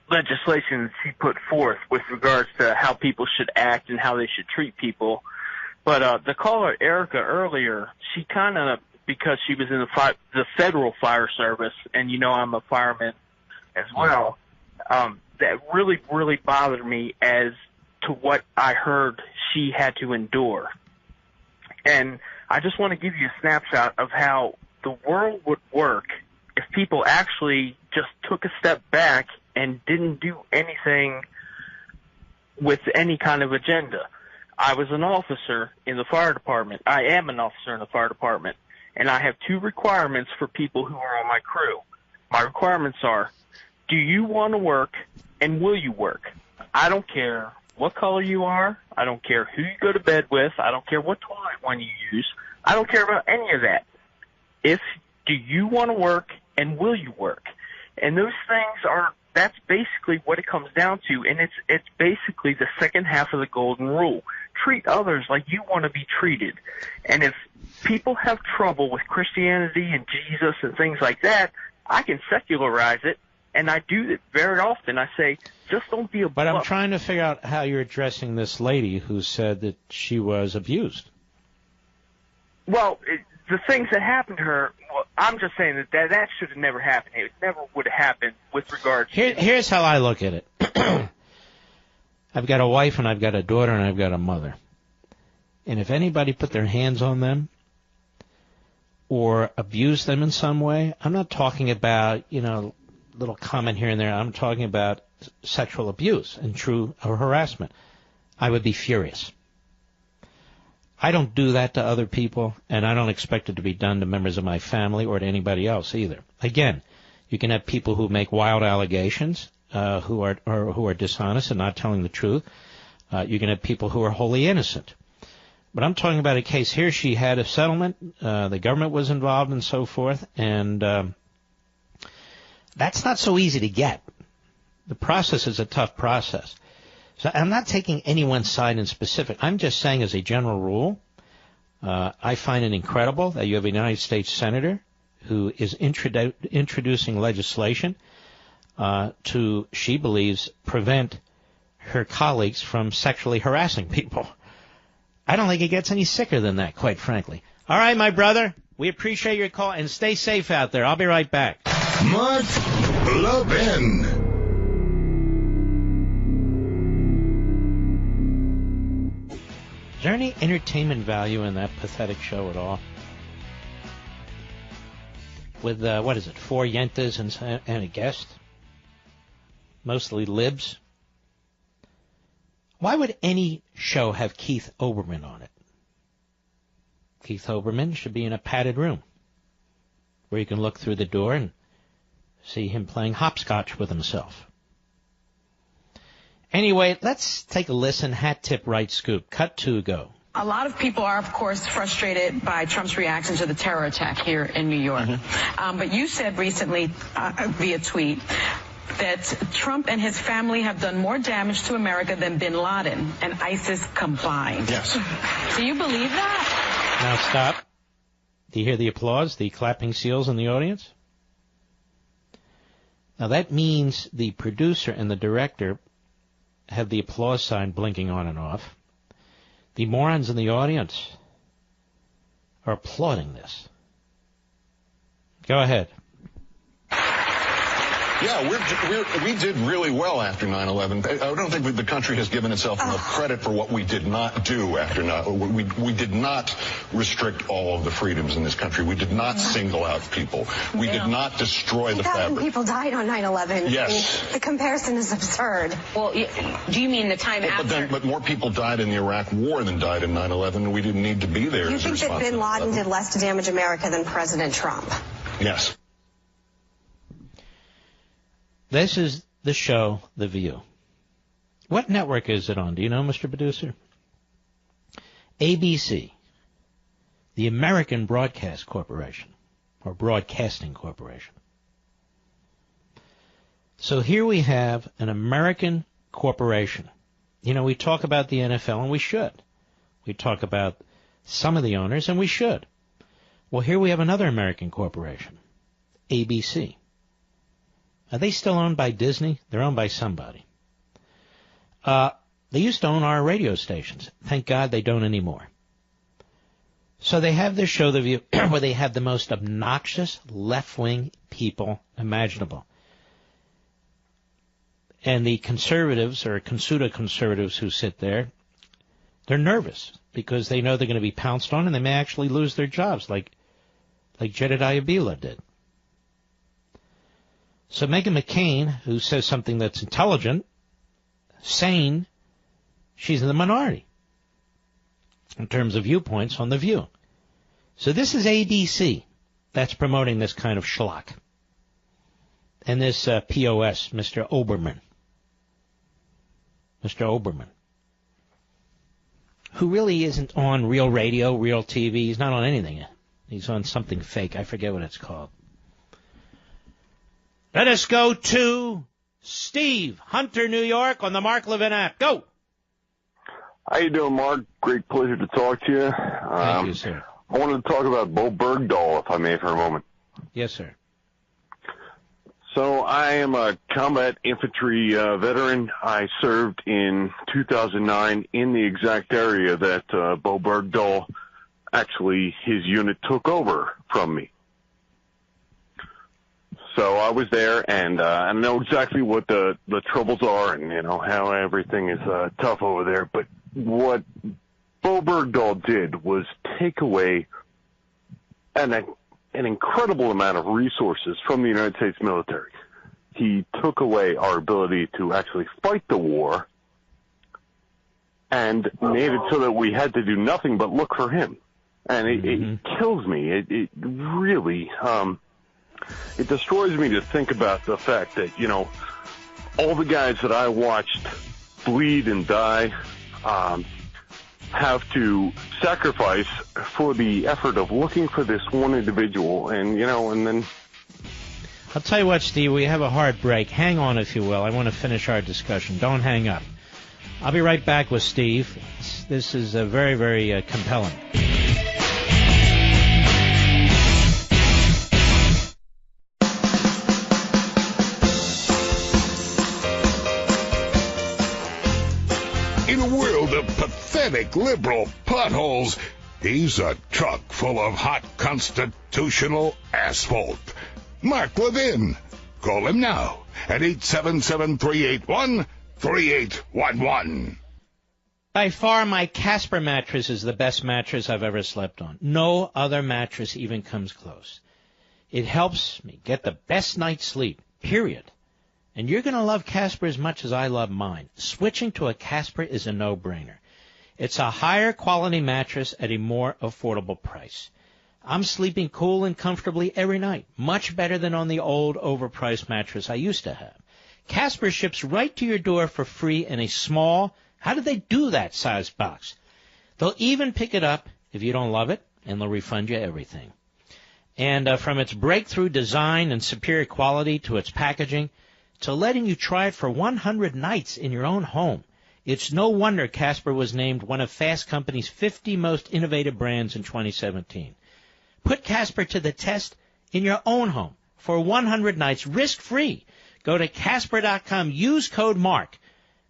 legislation she put forth with regards to how people should act and how they should treat people. But the caller, Erica, earlier, she kind of, because she was in the federal fire service, and you know I'm a fireman as well, that really, really bothered me as to what I heard she had to endure. And I just want to give you a snapshot of how the world would work if people actually just took a step back and didn't do anything with any kind of agenda. I was an officer in the fire department. I am an officer in the fire department, and I have two requirements for people who are on my crew. My requirements are, do you want to work, and will you work? I don't care what color you are. I don't care who you go to bed with. I don't care what toilet one you use. I don't care about any of that. Do you want to work, and will you work? And those things that's basically what it comes down to, and it's basically the second half of the golden rule. Treat others like you want to be treated. And if people have trouble with Christianity and Jesus and things like that, I can secularize it, and I do it very often. I say, just don't be a But I'm trying to figure out how you're addressing this lady who said that she was abused. Well, the things that happened to her, well, I'm just saying that should have never happened. It never would have happened with regards to... Here's how I look at it. I've got a wife, and I've got a daughter, and I've got a mother. And if anybody put their hands on them or abused them in some way, I'm not talking about, little comment here and there. I'm talking about sexual abuse and true harassment. I would be furious. I don't do that to other people, and I don't expect it to be done to members of my family or to anybody else either. Again, you can have people who make wild allegations, who are dishonest and not telling the truth. You can have people who are wholly innocent. But I'm talking about a case here. She had a settlement. The government was involved and so forth, and that's not so easy to get. The process is a tough process. So I'm not taking anyone's side in specific. I'm just saying as a general rule, I find it incredible that you have a United States senator who is introducing legislation to, she believes, prevent her colleagues from sexually harassing people. I don't think it gets any sicker than that, quite frankly. All right, my brother, we appreciate your call, and stay safe out there. I'll be right back. Mark Levin. Is there any entertainment value in that pathetic show at all? With, 4 yentas and a guest? Mostly libs? Why would any show have Keith Olbermann on it? Keith Olbermann should be in a padded room where you can look through the door and see him playing hopscotch with himself. Anyway, let's take a listen. Hat tip, right scoop. Cut 2, go. A lot of people are, of course, frustrated by Trump's reaction to the terror attack here in New York. But you said recently via tweet that Trump and his family have done more damage to America than bin Laden and ISIS combined. Yes. Do you believe that? Now stop. Do you hear the applause, the clapping seals in the audience? Now that means the producer and the director have the applause sign blinking on and off. The morons in the audience are applauding this. Go ahead. Yeah, we did really well after 9/11. I don't think the country has given itself enough credit for what we did not do after 9/11. We did not restrict all of the freedoms in this country. We did not single out people. We did not destroy the fabric. People died on 9/11. Yes. I mean, the comparison is absurd. Well, do you mean the time after? But more people died in the Iraq War than died in 9/11. We didn't need to be there. You think that bin Laden did less to damage America than President Trump? Yes. This is the show, The View. What network is it on? Do you know, Mr. Producer? ABC, the American Broadcast Corporation, or Broadcasting Corporation. So here we have an American corporation. You know, we talk about the NFL, and we should. We talk about some of the owners, and we should. Well, here we have another American corporation, ABC. Are they still owned by Disney? They're owned by somebody. They used to own our radio stations. Thank God they don't anymore. So they have this show, The View, where they have the most obnoxious left-wing people imaginable. And the conservatives, or pseudo-conservatives who sit there, they're nervous because they know they're going to be pounced on and they may actually lose their jobs like Jedediah Bila did. So Meghan McCain, who says something that's intelligent, sane, she's in the minority in terms of viewpoints on The View. So this is ABC that's promoting this kind of schlock. And this POS, Mr. Oberman. Mr. Oberman. Who really isn't on real radio, real TV. He's not on anything. He's on something fake. I forget what it's called. Let us go to Steve, Hunter, New York, on the Mark Levin app. Go! How you doing, Mark? Great pleasure to talk to you. Thank you, sir. I wanted to talk about Bo Bergdahl, if I may, for a moment. Yes, sir. So I am a combat infantry veteran. I served in 2009 in the exact area that Bo Bergdahl, actually his unit, took over from me. So I was there, and I know exactly what the troubles are and, how everything is tough over there. But what Bo Bergdahl did was take away an incredible amount of resources from the United States military. He took away our ability to actually fight the war and made it so that we had to do nothing but look for him. And it kills me. It really, it destroys me to think about the fact that, all the guys that I watched bleed and die, have to sacrifice for the effort of looking for this one individual, and then... I'll tell you what, Steve, we have a hard break. Hang on, if you will. I want to finish our discussion. Don't hang up. I'll be right back with Steve. This is very, very compelling. In a world of pathetic liberal potholes, he's a truck full of hot constitutional asphalt. Mark Levin. Call him now at 877-381-3811. By far, my Casper mattress is the best mattress I've ever slept on. No other mattress even comes close. It helps me get the best night's sleep, period. And you're going to love Casper as much as I love mine. Switching to a Casper is a no-brainer. It's a higher quality mattress at a more affordable price. I'm sleeping cool and comfortably every night, much better than on the old overpriced mattress I used to have. Casper ships right to your door for free in a small, how did they do that, size box? They'll even pick it up if you don't love it, and they'll refund you everything. And from its breakthrough design and superior quality to its packaging, to letting you try it for 100 nights in your own home, it's no wonder Casper was named one of Fast Company's 50 most innovative brands in 2017. Put Casper to the test in your own home for 100 nights risk-free. Go to Casper.com, use code MARK,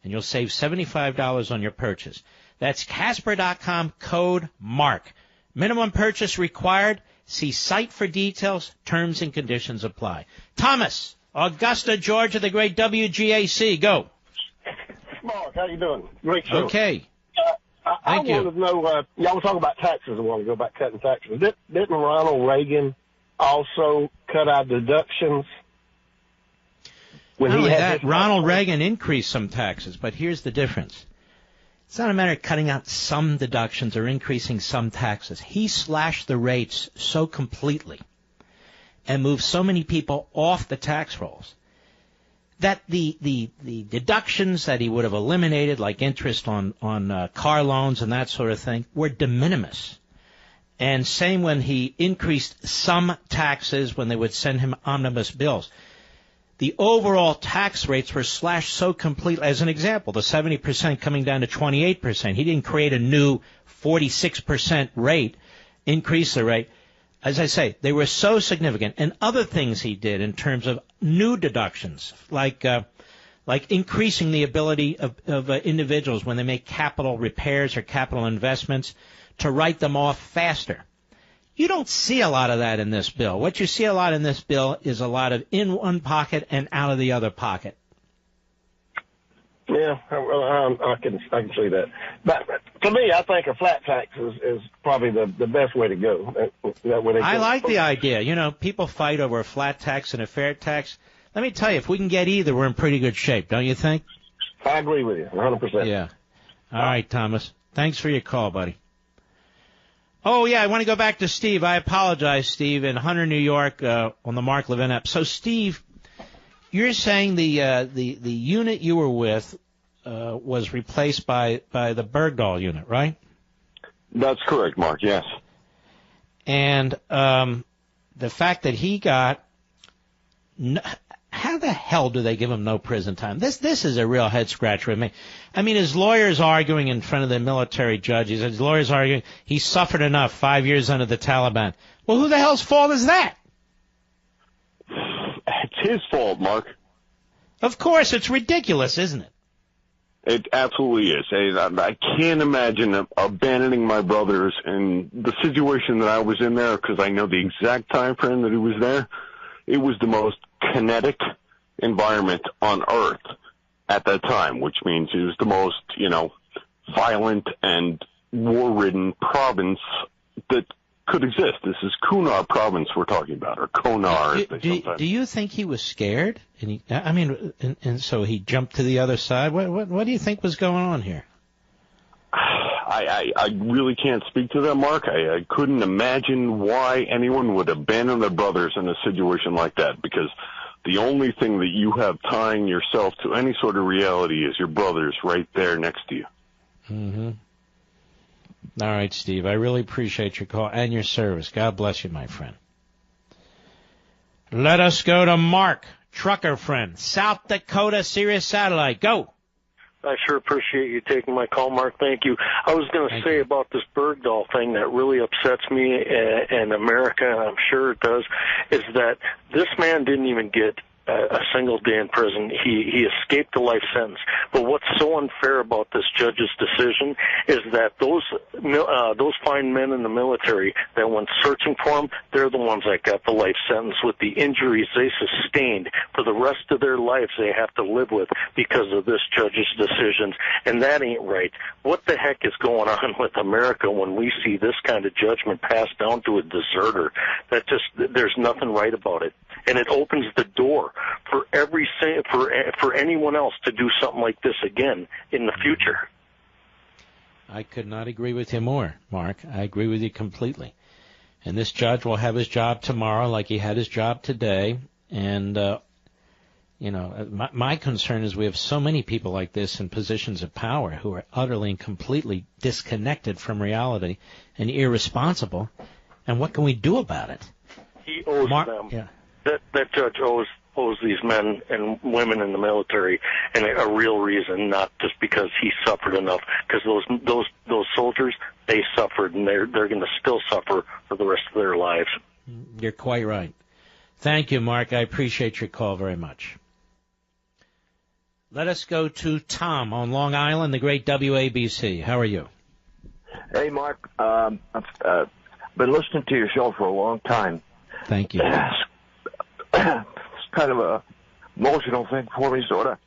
and you'll save $75 on your purchase. That's Casper.com, code MARK. Minimum purchase required. See site for details. Terms and conditions apply. Thomas, Augusta, Georgia, the great WGAC. Go. Mark, how you doing? Great show. Okay. I wanted to know, y'all were talking about taxes a while ago, about cutting taxes. Didn't Ronald Reagan also cut our deductions? Not only that, Ronald Reagan increased some taxes, but here's the difference. It's not a matter of cutting out some deductions or increasing some taxes. He slashed the rates so completely and moved so many people off the tax rolls that the deductions that he would have eliminated, like interest on car loans and that sort of thing, were de minimis. And same when he increased some taxes when they would send him omnibus bills. The overall tax rates were slashed so completely. As an example, the 70% coming down to 28%. He didn't create a new 46% rate, increase the rate. As I say, they were so significant. And other things he did in terms of new deductions, like increasing the ability of individuals when they make capital repairs or capital investments to write them off faster. You don't see a lot of that in this bill. What you see a lot in this bill is a lot of in one pocket and out of the other pocket. Yeah, I can see that. But to me, I think a flat tax is probably the best way to go. That way I like the idea. You know, people fight over a flat tax and a fair tax. Let me tell you, if we can get either, we're in pretty good shape, don't you think? I agree with you, 100%. Yeah. All right, Thomas. Thanks for your call, buddy. Oh, yeah, I want to go back to Steve. I apologize, Steve, in Hunter, New York, on the Mark Levin app. So, Steve, you're saying the unit you were with was replaced by the Bergdahl unit, right? That's correct, Mark, yes. And the fact that he got how the hell do they give him no prison time? This is a real head scratcher with me. I mean, his lawyer's arguing in front of the military judges. His lawyer's arguing he suffered enough, 5 years under the Taliban. Well, who the hell's fault is that? It's his fault, Mark. Of course, it's ridiculous, isn't it? It absolutely is. I can't imagine abandoning my brothers in the situation that I was in there, because I know the exact time frame that he was there. It was the most kinetic environment on Earth at that time, which means it was the most, violent and war-ridden province that could exist. This is Kunar province we're talking about, or Konar. Do you think he was scared? And so he jumped to the other side? What do you think was going on here? I really can't speak to that, Mark. I couldn't imagine why anyone would abandon their brothers in a situation like that, because the only thing that you have tying yourself to any sort of reality is your brothers right there next to you. Mm-hmm. All right, Steve, I really appreciate your call and your service. God bless you, my friend. Let us go to Mark, trucker friend, South Dakota, Sirius Satellite. Go. I sure appreciate you taking my call, Mark. Thank you. I was going to say about this Bergdahl thing that really upsets me and America, and I'm sure it does, is that this man didn't even get a single day in prison. He escaped a life sentence. But what's so unfair about this judge's decision is that those fine men in the military that went searching for him, they're the ones that got the life sentence with the injuries they sustained for the rest of their lives they have to live with because of this judge's decisions. And that ain't right. What the heck is going on with America when we see this kind of judgment passed down to a deserter? There's nothing right about it. And it opens the door for for anyone else to do something like this again in the future. I could not agree with you more, Mark. I agree with you completely. And this judge will have his job tomorrow like he had his job today. And, my concern is we have so many people like this in positions of power who are utterly and completely disconnected from reality and irresponsible. And what can we do about it? He owes them. Yeah. That judge owes these men and women in the military and a real reason, not just because he suffered enough. Because those soldiers, they suffered, and they're going to still suffer for the rest of their lives. You're quite right. Thank you, Mark. I appreciate your call very much. Let us go to Tom on Long Island, the great WABC. How are you? Hey, Mark. I've been listening to your show for a long time. Thank you. It's kind of a emotional thing for me, sort of.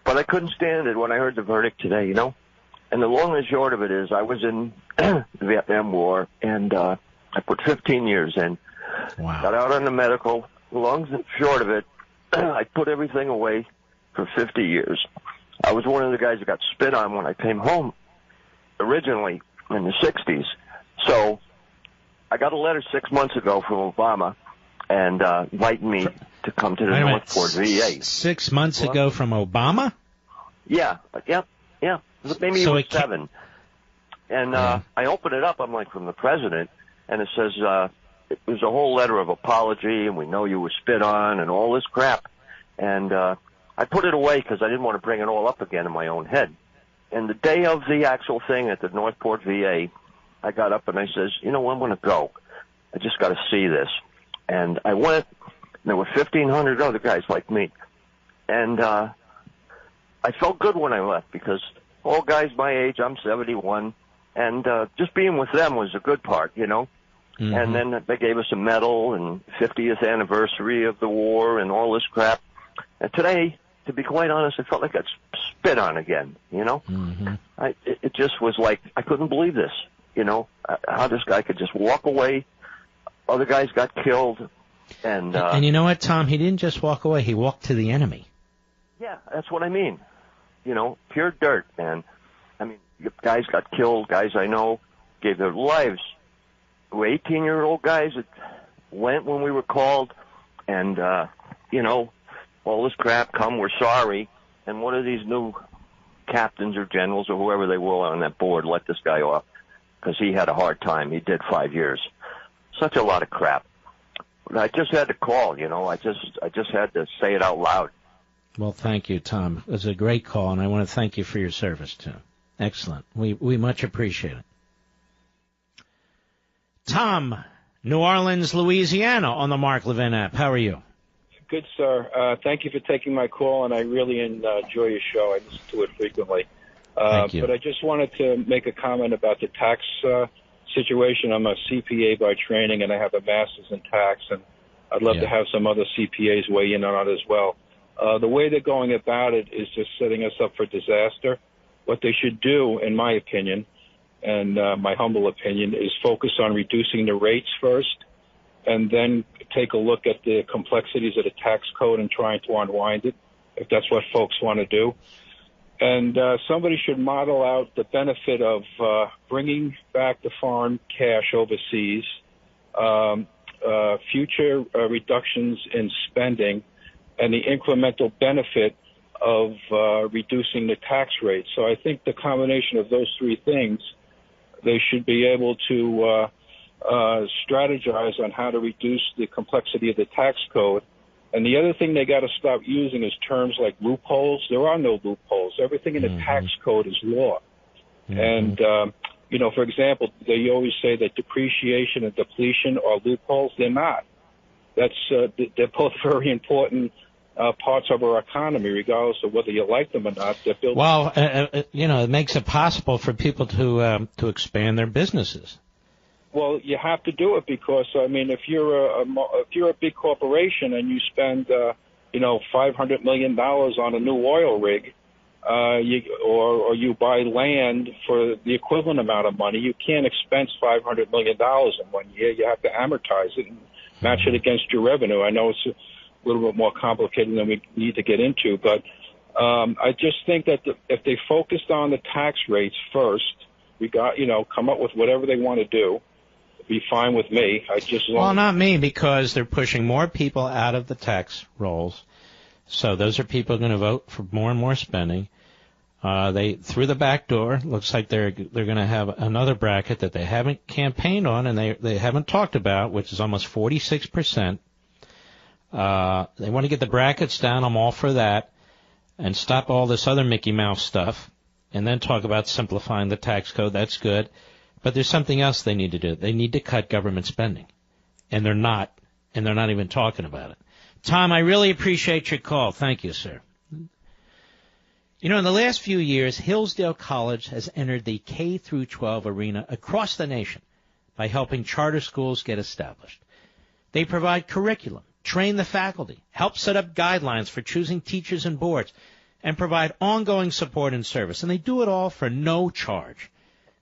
But I couldn't stand it when I heard the verdict today, And the long and short of it is I was in the Vietnam War, and I put 15 years in. Wow. Got out on the medical. The long and short of it, I put everything away for 50 years. I was one of the guys that got spit on when I came home originally in the 60s. So I got a letter 6 months ago from Obama and inviting me to come to the Northport VA. 6 months ago from Obama? Yeah. Maybe it was 7. And I open it up, I'm like, from the president, and it says it was a whole letter of apology, and we know you were spit on and all this crap. And I put it away because I didn't want to bring it all up again in my own head. And the day of the actual thing at the Northport VA, I got up and I says, I'm going to go. I just got to see this. And I went, there were 1,500 other guys like me. And I felt good when I left because all guys my age, I'm 71, and just being with them was a good part, you know. Mm-hmm. And then they gave us a medal and 50th anniversary of the war and all this crap. And today, to be quite honest, I felt like I'd spit on again, you know. Mm-hmm. It just was like, I couldn't believe this, you know, how this guy could just walk away. Other guys got killed. And you know what, Tom? He didn't just walk away. He walked to the enemy. Yeah, that's what I mean. You know, pure dirt, man. I mean, guys got killed, guys I know gave their lives. There were 18-year-old guys that went when we were called, and, you know, all this crap, come, we're sorry. And what are these new captains or generals or whoever they were on that board let this guy off? Because he had a hard time. He did 5 years. Such a lot of crap. But I just had to call, you know. I just had to say it out loud. Well, thank you, Tom. It was a great call, and I want to thank you for your service, too. Excellent. We much appreciate it. Tom, New Orleans, Louisiana, on the Mark Levin app. How are you? Good, sir. Thank you for taking my call, and I really enjoy your show. I listen to it frequently. Thank you. But I just wanted to make a comment about the tax situation. I'm a CPA by training, and I have a master's in tax, and I'd love to have some other CPAs weigh in on it as well. The way they're going about it is just setting us up for disaster. What they should do, in my opinion, and my humble opinion, is focus on reducing the rates first, and then take a look at the complexities of the tax code and trying to unwind it, if that's what folks want to do. And somebody should model out the benefit of bringing back the foreign cash overseas, future reductions in spending, and the incremental benefit of reducing the tax rate. So I think the combination of those three things, they should be able to strategize on how to reduce the complexity of the tax code. And the other thing they got to stop using is terms like loopholes. There are no loopholes. Everything in the tax code is law. And, you know, for example, they always say that depreciation and depletion are loopholes. They're not. They're both very important parts of our economy, regardless of whether you like them or not. They're built. Well, you know, it makes it possible for people to expand their businesses. Well, you have to do it because, I mean, if you're a big corporation and you spend, you know, $500 million on a new oil rig, or you buy land for the equivalent amount of money, you can't expense $500 million in 1 year. You have to amortize it and match it against your revenue. I know it's a little bit more complicated than we need to get into, but I just think that if they focused on the tax rates first, come up with whatever they want to do. Be fine with me. Well, not me, because they're pushing more people out of the tax rolls. So those are people going to vote for more and more spending. They through the back door. Looks like they're going to have another bracket that they haven't campaigned on and they haven't talked about, which is almost 46%. They want to get the brackets down. I'm all for that, and stop all this other Mickey Mouse stuff, and then talk about simplifying the tax code. That's good. But there's something else they need to do. They need to cut government spending. And they're not even talking about it. Tom, I really appreciate your call. Thank you, sir. You know, in the last few years, Hillsdale College has entered the K-12 arena across the nation by helping charter schools get established. They provide curriculum, train the faculty, help set up guidelines for choosing teachers and boards, and provide ongoing support and service. And they do it all for no charge.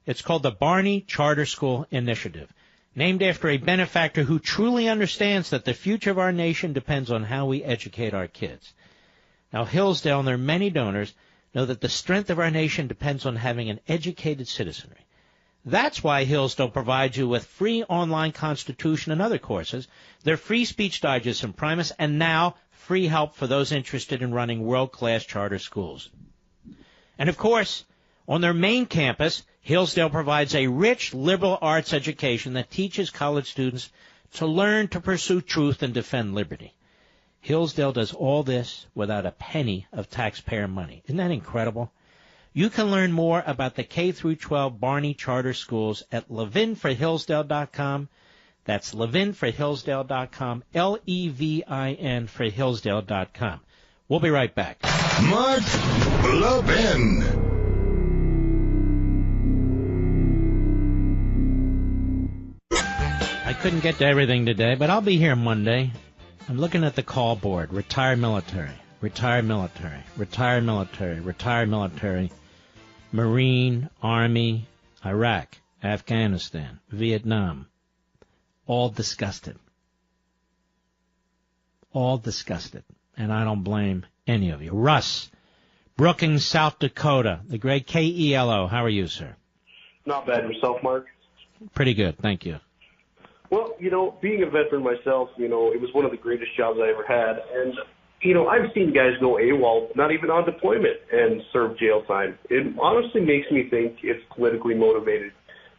It's called the Barney Charter School Initiative, named after a benefactor who truly understands that the future of our nation depends on how we educate our kids. Now, Hillsdale and their many donors know that the strength of our nation depends on having an educated citizenry. That's why Hillsdale provides you with free online Constitution and other courses, their free speech digest and Primus, and now free help for those interested in running world-class charter schools. And, of course, on their main campus, Hillsdale provides a rich liberal arts education that teaches college students to learn to pursue truth and defend liberty. Hillsdale does all this without a penny of taxpayer money. Isn't that incredible? You can learn more about the K-12 Barney Charter Schools at levinforhillsdale.com. That's Levin for Hillsdale.com, Levin for Hillsdale.com. We'll be right back. Mark Levin. I couldn't get to everything today, but I'll be here Monday. I'm looking at the call board. Retired military, retired military, retired military, retired military, Marine, Army, Iraq, Afghanistan, Vietnam. All disgusted. All disgusted. And I don't blame any of you. Russ, Brookings, South Dakota, the great KELO. How are you, sir? Not bad. Yourself, Mark? Pretty good. Thank you. Well, being a veteran myself, it was one of the greatest jobs I ever had. And, I've seen guys go AWOL, not even on deployment, and serve jail time. It honestly makes me think it's politically motivated.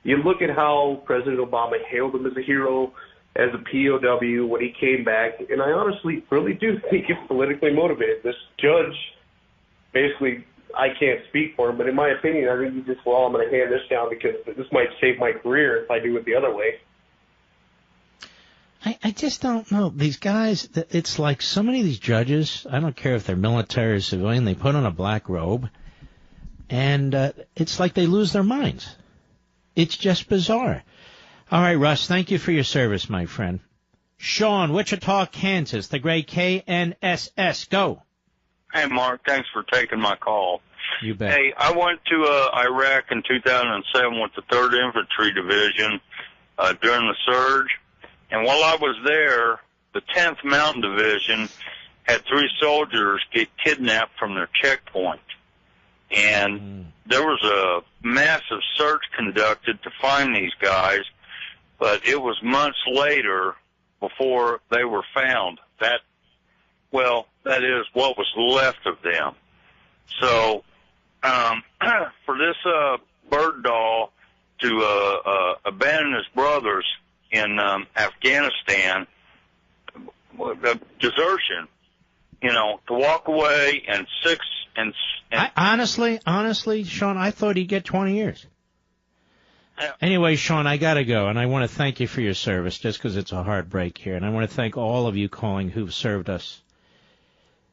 You look at how President Obama hailed him as a hero, as a POW when he came back, and I honestly really do think it's politically motivated. This judge, basically, I can't speak for him, but in my opinion, I think he just, I'm going to hand this down because this might save my career if I do it the other way. I just don't know. These guys, it's like so many of these judges, I don't care if they're military or civilian, they put on a black robe, and it's like they lose their minds. It's just bizarre. All right, Russ, thank you for your service, my friend. Sean, Wichita, Kansas, the great KNSS. Go. Hey, Mark, thanks for taking my call. You bet. Hey, I went to Iraq in 2007 with the 3rd Infantry Division during the surge. And while I was there, the 10th Mountain Division had 3 soldiers get kidnapped from their checkpoint. And there was a massive search conducted to find these guys, but it was months later before they were found. That is what was left of them. So, for this Bergdahl to abandon his brothers in Afghanistan, desertion, to walk away and honestly, Sean, I thought he'd get 20 years. Anyway, Sean, I got to go, and I want to thank you for your service, just because it's a hard break here. And I want to thank all of you calling who've served us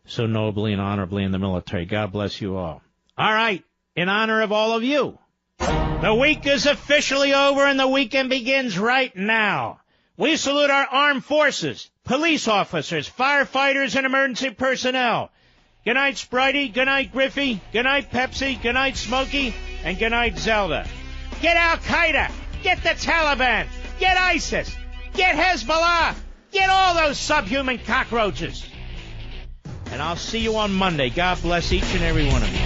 so nobly and honorably in the military. God bless you all. All right, in honor of all of you, the week is officially over, and the weekend begins right now. We salute our armed forces, police officers, firefighters, and emergency personnel. Good night, Spritey. Good night, Griffey. Good night, Pepsi. Good night, Smokey. And good night, Zelda. Get Al-Qaeda. Get the Taliban. Get ISIS. Get Hezbollah. Get all those subhuman cockroaches. And I'll see you on Monday. God bless each and every one of you.